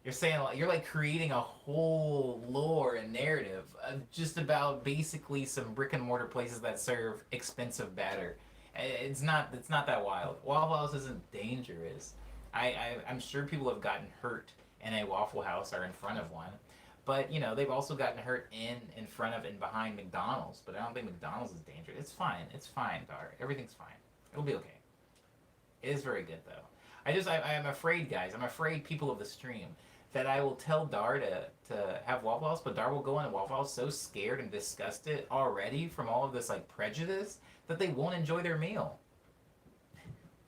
You're like creating a whole lore and narrative of just about basically some brick and mortar places that serve expensive batter. It's not that wild. Waffle House isn't dangerous. I'm sure people have gotten hurt in a Waffle House or in front of one. But, they've also gotten hurt in front of and behind McDonald's. But I don't think McDonald's is dangerous. It's fine. It's fine, Dar. Everything's fine. It'll be okay. It is very good, though. I'm afraid, guys. I'm afraid, people of the stream, that I will tell Dar to have Waffle House, but Dar will go into Waffle House so scared and disgusted already from all of this, like, prejudice that they won't enjoy their meal.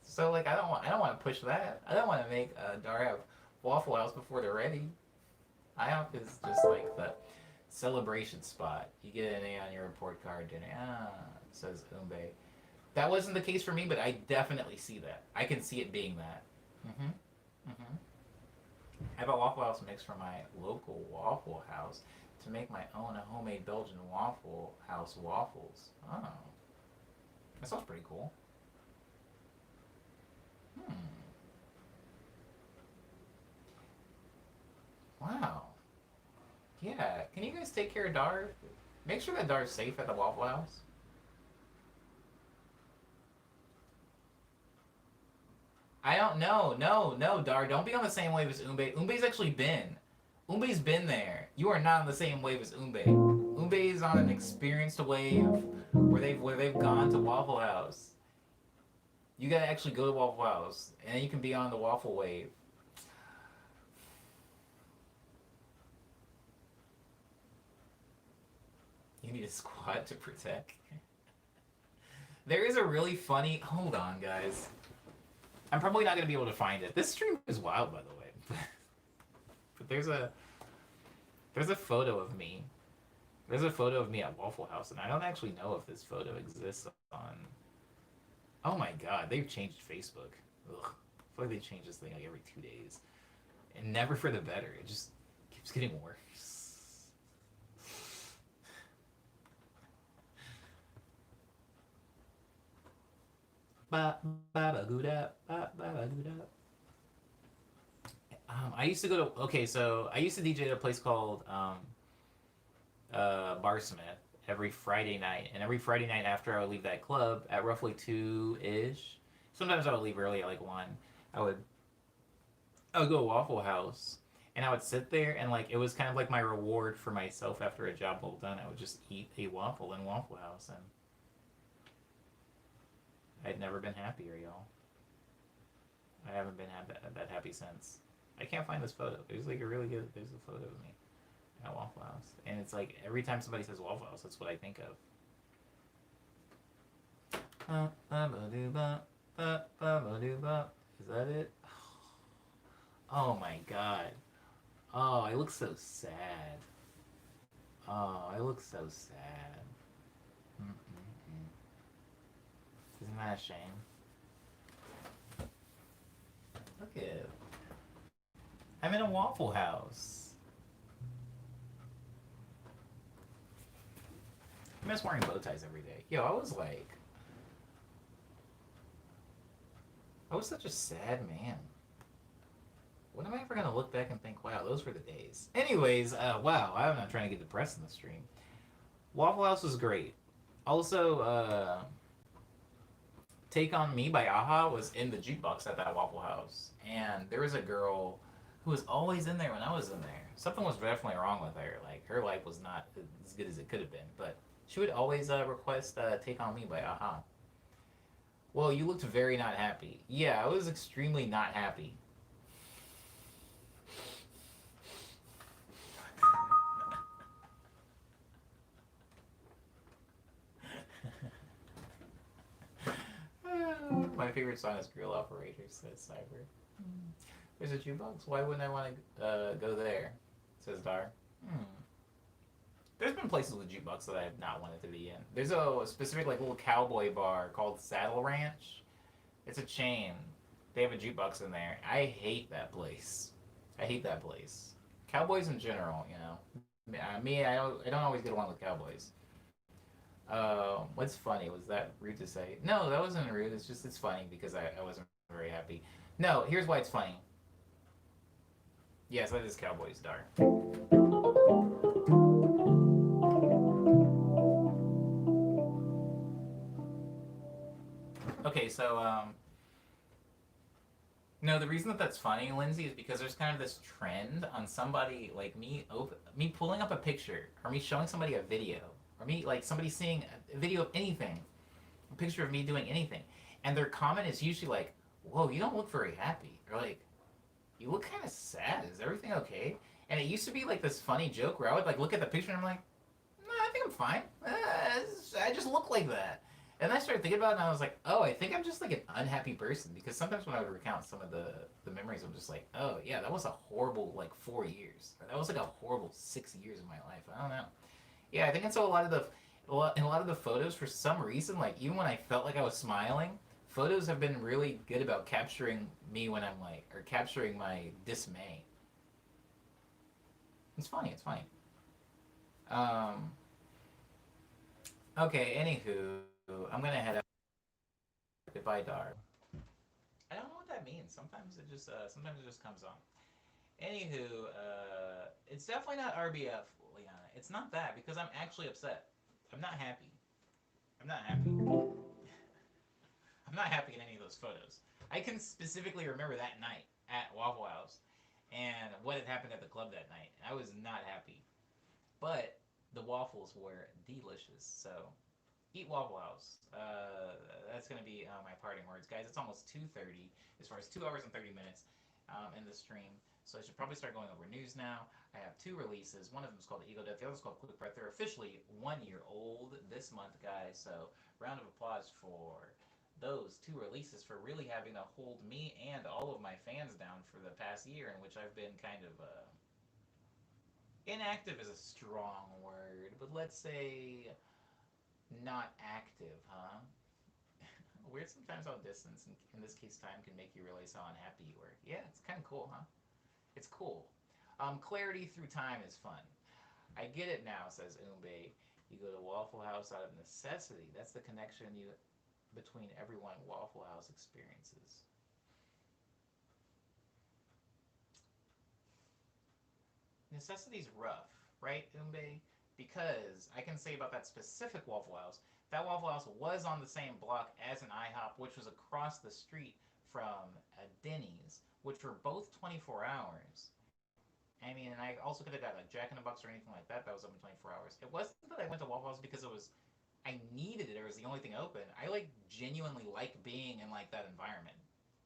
So, like, I don't want to push that. I don't want to make Dar have Waffle House before they're ready. IHOP is just like celebration spot. You get an A on your report card, and says Umbe. That wasn't the case for me, but I definitely see that. I can see it being that. Mm-hmm. Mm-hmm. I have a Waffle House mix from my local Waffle House to make my own homemade Belgian Waffle House waffles. Oh, that sounds pretty cool. Hmm. Wow. Yeah. Can you guys take care of Dar? Make sure that Dar's safe at the Waffle House. I don't know. No, no, Dar. Don't be on the same wave as Umbe. Umbe's actually been. Umbe's been there. You are not on the same wave as Umbe. Umbe is on an experienced wave where they've gone to Waffle House. You gotta actually go to Waffle House, and then you can be on the waffle wave. You need a squad to protect. There is a really funny. Hold on, guys. I'm probably not gonna be able to find it. This stream is wild, by the way. But there's a photo of me. There's a photo of me at Waffle House, and I don't actually know if this photo exists on. Oh my god, they've changed Facebook. Ugh. I feel like they change this thing like every 2 days, and never for the better. It just keeps getting worse. Ba ba ba goo da ba ba ba goo da. I used to go to so I used to DJ at a place called Barsmith every Friday night, and every Friday night after I would leave that club at roughly 2 ish. Sometimes I would leave early at like 1. I would I would go to Waffle House, and I would sit there, and like it was kind of like my reward for myself after a job well done. I would just eat a waffle in Waffle House, and I'd never been happier, y'all. I haven't been that happy since. I can't find this photo. There's like a really good. There's a photo of me at Waffle House, and it's like every time somebody says Waffle House, that's what I think of. Is that it? Oh my god. Oh, I look so sad. Oh, I look so sad. Mm-mm-mm. Isn't that a shame? Look at it. I'm in a Waffle House. I miss wearing bow ties every day. Yo, I was such a sad man. When am I ever gonna look back and think, wow, those were the days? Anyways, wow, I'm not trying to get depressed in the stream. Waffle House was great. Also, Take on Me by Aha was in the jukebox at that Waffle House. And there was a girl who was always in there when I was in there. Something was definitely wrong with her. Like, her life was not as good as it could have been. But she would always request Take on Me by Aha. Well, you looked very not happy. Yeah, I was extremely not happy. My favorite song is Grill Operator, says Cyber. There's a jukebox. Why wouldn't I want to go there? Says Dar. There's been places with jukebox that I've not wanted to be in. There's a specific like little cowboy bar called Saddle Ranch. It's a chain. They have a jukebox in there. I hate that place. I hate that place. Cowboys in general, you know. I don't always get along with cowboys. What's funny? Was that rude to say? No, that wasn't rude. It's funny because I wasn't very happy. No, here's why it's funny. Yes, that is Cowboys, Dar. Okay, so no, the reason that that's funny, Lindsay, is because there's kind of this trend on somebody like me pulling up a picture, or me showing somebody a video, or me like somebody seeing a video of anything, a picture of me doing anything, and their comment is usually like, "Whoa, you don't look very happy," or like, "You look kind of sad. Is everything okay?" And it used to be like this funny joke where I would like look at the picture and I'm like, "No, I think I'm fine. I just look like that." And I started thinking about it, and I was like, oh, I think I'm just like an unhappy person because sometimes when I would recount some of the memories, I'm just like, oh yeah, that was a horrible like 4 years. Or that was like a horrible 6 years of my life. I don't know. Yeah, I think it's a lot of the in a lot of the photos for some reason, like even when I felt like I was smiling, photos have been really good about capturing me when I'm like or capturing my dismay. It's funny. It's funny. Um. Okay. Anywho, I'm gonna head out. Goodbye, Dar. I don't know what that means. Sometimes it just comes on. Anywho, it's definitely not RBF, Liana. It's not that because I'm actually upset. I'm not happy. I'm not happy. I'm not happy in any of those photos. I can specifically remember that night at Waffle House and what had happened at the club that night. I was not happy, but the waffles were delicious. So eat Waffle House. That's gonna be my parting words, guys. It's almost 2:30, as far as 2 hours and 30 minutes in the stream. So I should probably start going over news now. I have two releases. One of them is called Ego Death. The other is called Quick Breath. They're officially 1 year old this month, guys. So round of applause for those two releases for really having to hold me and all of my fans down for the past year, in which I've been kind of inactive is a strong word, but let's say not active, huh? Weird sometimes how distance, in this case time, can make you realize how unhappy you were. Yeah, it's kind of cool, huh? It's cool. Clarity through time is fun. I get it now, says Umbe. You go to Waffle House out of necessity. That's the connection you between everyone Waffle House experiences. Necessity's rough, right, Umbe? Because I can say about that specific Waffle House, that Waffle House was on the same block as an IHOP, which was across the street from a Denny's, which were both 24 hours. I mean, and I also could have got like Jack in the Box or anything like that. That was open 24 hours. It wasn't that I went to Waffle House because I needed it or it was the only thing open. I like genuinely like being in like that environment.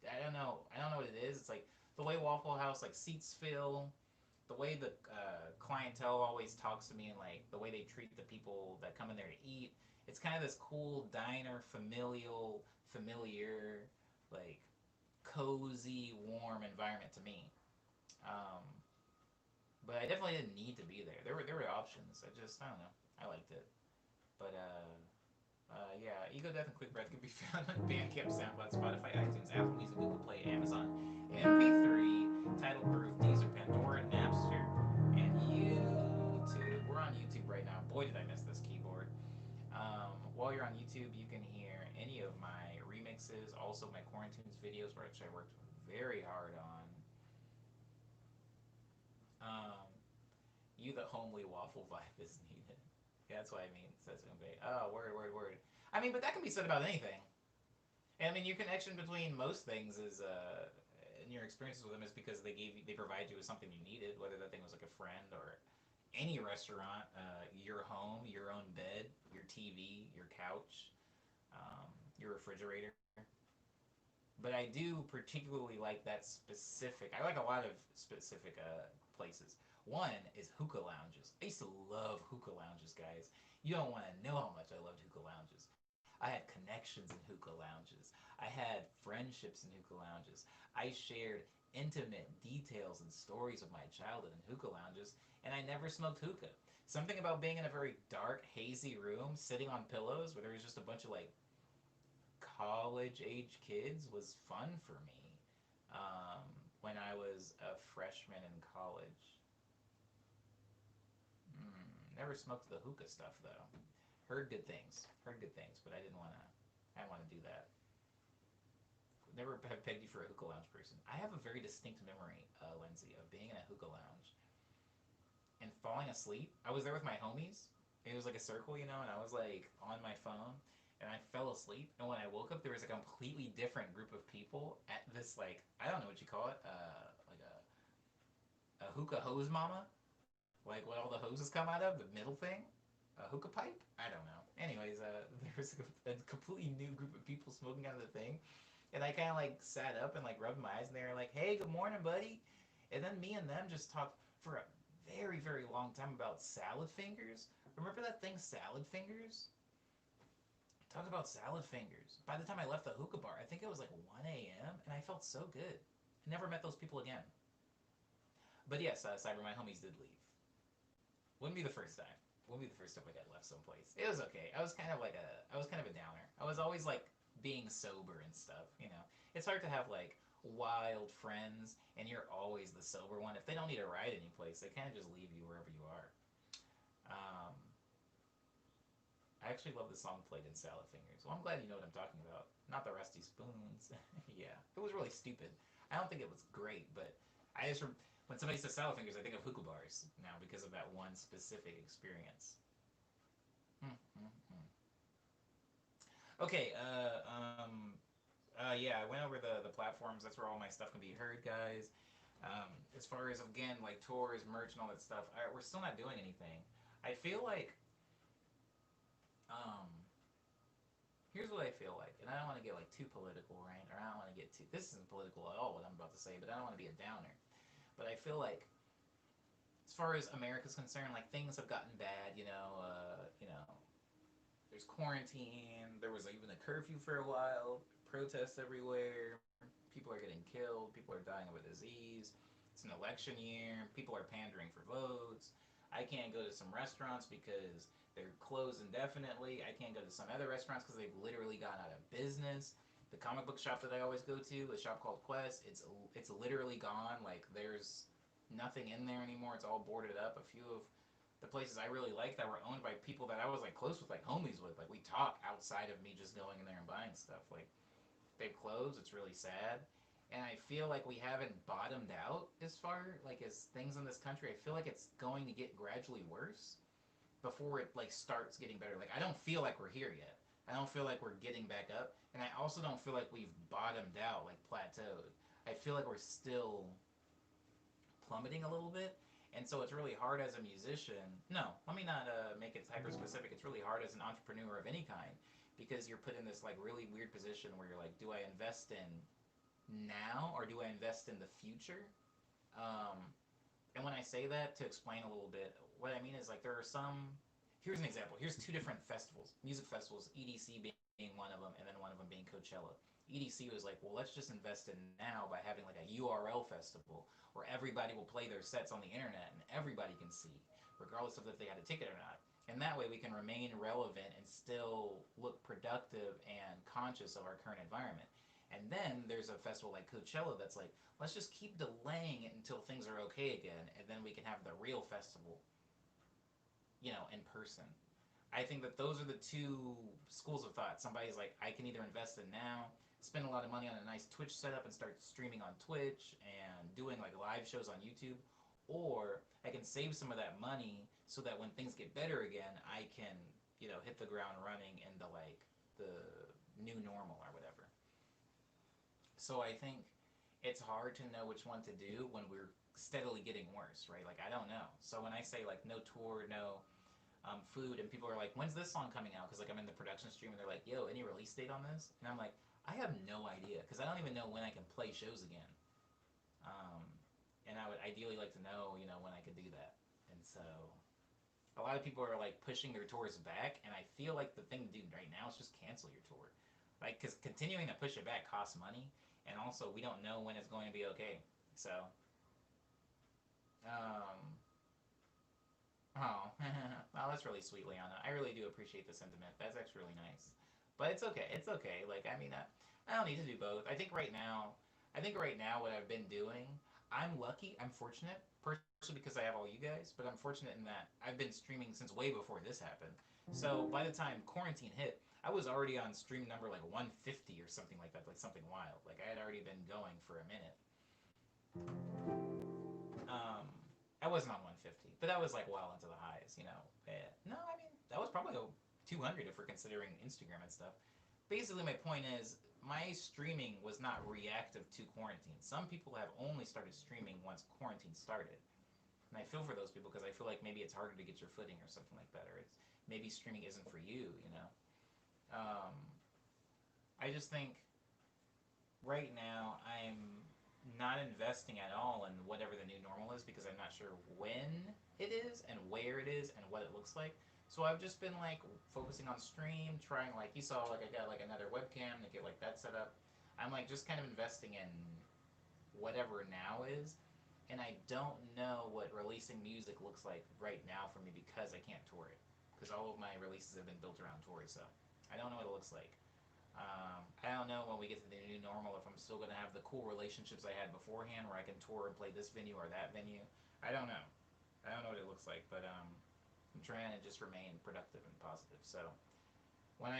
I don't know. I don't know what it is. It's like the way Waffle House like seats fill, the way the clientele always talks to me, and like the way they treat the people that come in there to eat. It's kind of this cool diner, familiar, like cozy, warm environment to me. Um, but I definitely didn't need to be there. There were options. I don't know. I liked it. But yeah, Ego Death and Quick Breath can be found on Bandcamp, SoundCloud, Spotify, iTunes, Apple Music, Google Play, Amazon, MP3, Tidal Groove, Deezer, Pandora, Napster, and YouTube. We're on YouTube right now. Boy, did I miss this keyboard. While you're on YouTube, you can hear any of my remixes, also my Quarantunes videos, which I worked very hard on. Um, you the homely waffle vibe is needed. Yeah, that's what I mean, says Umbe. Oh, word. I mean, but that can be said about anything. And I mean, your connection between most things is, in your experiences with them is because they provide you with something you needed, whether that thing was like a friend or any restaurant, your home, your own bed, your TV, your couch, your refrigerator. But I do particularly like that specific. I like a lot of specific places. One is hookah lounges. I used to love hookah lounges, guys. You don't want to know how much I loved hookah lounges. I had connections in hookah lounges. I had friendships in hookah lounges. I shared intimate details and stories of my childhood in hookah lounges, and I never smoked hookah. Something about being in a very dark, hazy room, sitting on pillows where there was just a bunch of like college age kids was fun for me um, when I was a freshman in college. Never smoked the hookah stuff though. Heard good things. Heard good things, but I didn't want to. I didn't want to do that. Never have pegged you for a hookah lounge person. I have a very distinct memory, Lindsay, of being in a hookah lounge and falling asleep. I was there with my homies. It was like a circle, and I was like on my phone and I fell asleep. And when I woke up, there was a completely different group of people at this, like, I don't know what you call it, like a hookah hose mama, like what all the hoses come out of, the middle thing, a hookah pipe. I don't know. Anyways, there was a completely new group of people smoking out of the thing, and I kind of like sat up and like rubbed my eyes, and they were like, "Hey, good morning, buddy." And then me and them just talked for a very long time about salad fingers. Remember that thing, salad fingers? Talk about salad fingers. By the time I left the hookah bar, I think it was like 1 a.m. and I felt so good. I never met those people again. But yes, Cyber, my homies did leave. Wouldn't be the first time. Wouldn't be the first time I got left someplace. It was okay. I was kind of a downer. I was always like being sober and stuff. You know, it's hard to have like wild friends and you're always the sober one. If they don't need a ride anyplace, they kind of just leave you wherever you are. Um, I actually love the song played in Salad Fingers. Well, I'm glad you know what I'm talking about. Not the Rusty Spoons. Yeah, it was really stupid. I don't think it was great, but I just when somebody says Salad Fingers, I think of hookah bars now because of that one specific experience. Mm-hmm. Okay, yeah, I went over the platforms. That's where all my stuff can be heard, guys. As far as again, like tours, merch, and all that stuff, we're still not doing anything. I feel like um, here's what I feel like, and I don't want to get like too political, right? Or I don't want to get too. This isn't political at all what I'm about to say, but I don't want to be a downer. But I feel like, as far as America's concerned, like things have gotten bad. There's quarantine. There was even a curfew for a while. Protests everywhere. People are getting killed. People are dying of a disease. It's an election year. People are pandering for votes. I can't go to some restaurants because they're closed indefinitely. I can't go to some other restaurants because they've literally gone out of business. The comic book shop that I always go to, a shop called Quest, it's literally gone. Like there's nothing in there anymore. It's all boarded up. A few of the places I really liked that were owned by people that I was like close with, like homies with. Like we talk outside of me just going in there and buying stuff. Like they've closed. It's really sad. And I feel like we haven't bottomed out as far like as things in this country. I feel like it's going to get gradually worse before it like starts getting better. Like I don't feel like we're here yet. I don't feel like we're getting back up, and I also don't feel like we've bottomed out, like plateaued. I feel like we're still plummeting a little bit, and so it's really hard as a musician. No, let me not make it hyper specific. It's really hard as an entrepreneur of any kind because you're put in this like really weird position where you're like, do I invest in now or do I invest in the future? Um, and when I say that, to explain a little bit, what I mean is like there are some. Here's an example. Here's two different festivals, music festivals, EDC being one of them, and then one of them being Coachella. EDC was like, well, let's just invest in now by having like a URL festival where everybody will play their sets on the internet and everybody can see, regardless of if they had a ticket or not. And that way we can remain relevant and still look productive and conscious of our current environment. And then there's a festival like Coachella that's like, let's just keep delaying it until things are okay again, and then we can have the real festival, in person. I think that those are the two schools of thought. Somebody's like, I can either invest in now, spend a lot of money on a nice Twitch setup and start streaming on Twitch and doing like live shows on YouTube, or I can save some of that money so that when things get better again, I can, hit the ground running in the new normal or whatever. So I think it's hard to know which one to do when we're steadily getting worse, right? Like I don't know. So when I say like no tour, no food, and people are like, "When's this song coming out?" Because like I'm in the production stream, and they're like, "Yo, any release date on this?" And I'm like, "I have no idea because I don't even know when I can play shows again." Um, and I would ideally like to know, when I could do that. And so a lot of people are like pushing their tours back, and I feel like the thing to do right now is just cancel your tour, like because continuing to push it back costs money, and also we don't know when it's going to be okay. So, um, oh, well, that's really sweet, Liana. I really do appreciate the sentiment. That's actually really nice. But it's okay. It's okay. Like, I mean, I don't need to do both. I think right now, what I've been doing, I'm lucky. I'm fortunate, partially because I have all you guys. But I'm fortunate in that I've been streaming since way before this happened. So by the time quarantine hit, I was already on stream number like 150 or something like that, like something wild. Like I had already been going for a minute. Um, I wasn't on 150, but that was like well into the highs. No, I mean that was probably 200 if we're considering Instagram and stuff. Basically, my point is my streaming was not reactive to quarantine. Some people have only started streaming once quarantine started, and I feel for those people because I feel like maybe it's harder to get your footing or something like that, or it's maybe streaming isn't for you. Um, I just think right now I'm not investing at all in whatever the new normal is because I'm not sure when it is and where it is and what it looks like. So I've just been like focusing on stream, trying like you saw like I got like another webcam to get like that set up. I'm like just kind of investing in whatever now is, and I don't know what releasing music looks like right now for me because I can't tour it because all of my releases have been built around touring. So I don't know what it looks like. I don't know when we get to the new normal if I'm still going to have the cool relationships I had beforehand where I can tour and play this venue or that venue. I don't know. I don't know what it looks like, but I'm trying to just remain productive and positive. So when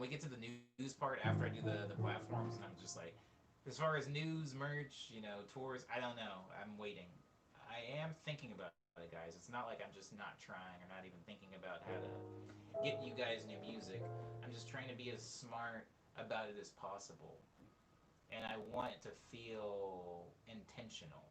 we get to the news part after I do the platforms, and I'm just like, as far as news, merch, tours, I don't know. I'm waiting. I am thinking about it, guys. It's not like I'm just not trying or not even thinking about how to get you guys new music. I'm just trying to be as smart about it as possible. And I want it to feel intentional.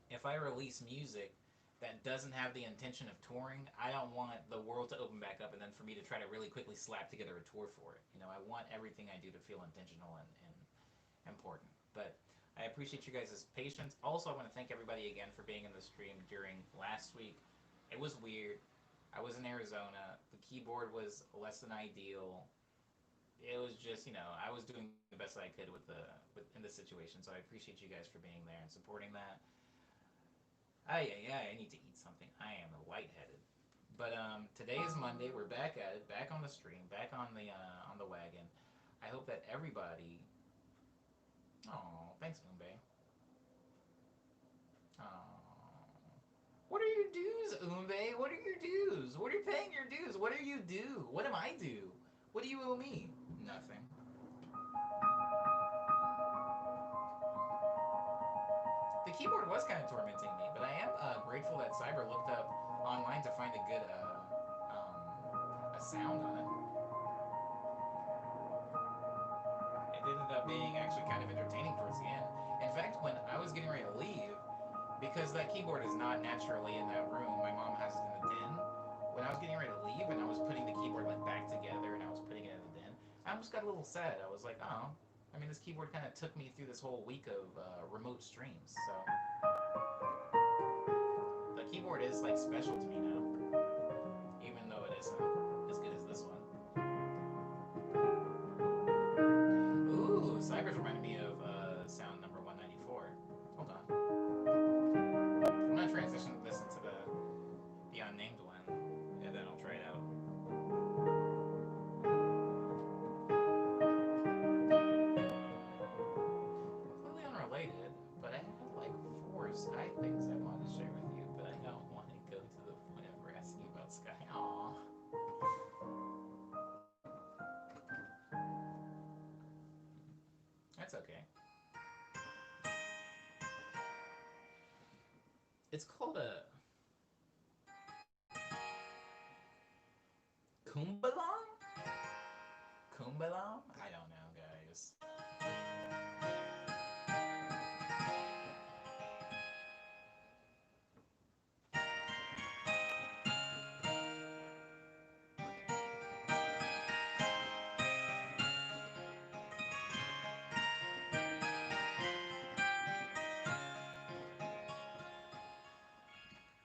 If I release music that doesn't have the intention of touring, I don't want the world to open back up and then for me to try to really quickly slap together a tour for it. I want everything I do to feel intentional and important. But I appreciate you guys' patience. Also, I want to thank everybody again for being in the stream during last week. It was weird. I was in Arizona. The keyboard was less than ideal. It was just, I was doing the best I could in this situation. So I appreciate you guys for being there and supporting that. I need to eat something. I am lightheaded. But today is Monday. We're back at it, back on the stream, back on the wagon. I hope that everybody. Oh, thanks, Moonbay. Oh, what are your dues, Umbe? What are your dues? What are you paying your dues? What are you due? What am I due? What do you owe me? Nothing. The keyboard was kind of tormenting me, but I am grateful that Cyber looked up online to find a sound on it. It ended up being actually kind of entertaining towards the end. In fact, when I was getting ready to leave, because that keyboard is not naturally in that room, my mom has it in the den. When I was getting ready to leave and I was putting the keyboard like back together and I was putting it in the den, I almost got a little sad. I was like, oh, I mean, this keyboard kind of took me through this whole week of remote streams. So the keyboard is like special to me now, even though it isn't as good as this one. Ooh, Cyber's reminded me of sound number 194. Hold on. I'm gonna transition this into the unnamed one, and then I'll try it out. Completely unrelated, but I had like four Sky things I wanted to share with you, but I don't want to go to the point of asking about Sky. Aww. That's okay. It's called a Kumbalong? Kumbalong? I don't know, guys.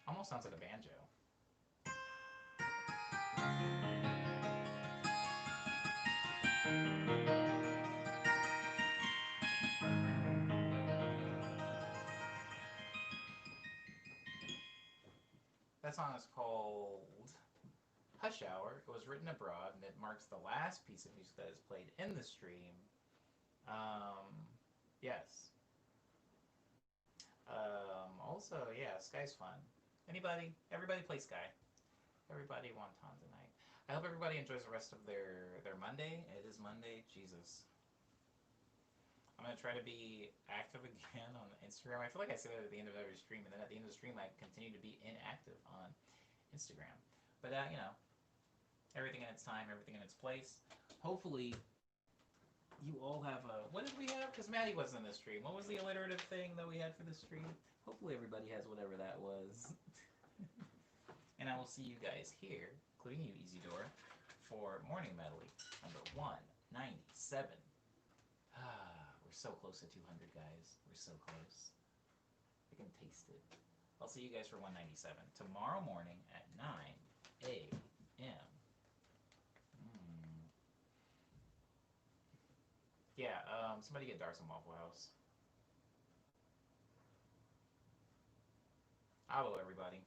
Almost sounds like a banjo. That song is called Hush Hour. It was written abroad, and it marks the last piece of music that is played in the stream. Yes. Also, yeah, Sky's fun. Anybody? Everybody play Sky. Everybody wonton tonight. I hope everybody enjoys the rest of their Monday. It is Monday. Jesus. I'm gonna try to be active again on Instagram. I feel like I say that at the end of every stream, and then at the end of the stream, I continue to be inactive on Instagram. But everything in its time, everything in its place. Hopefully, you all have a. What did we have? Because Maddie wasn't in the stream. What was the alliterative thing that we had for the stream? Hopefully, everybody has whatever that was. And I will see you guys here, including you, Easy Door, for Morning Medley number 197. We're so close to 200, guys. We're so close. I can taste it. I'll see you guys for 197 tomorrow morning at 9 A.M. Mm. Yeah, somebody get Dark some Waffle House. Hello, everybody.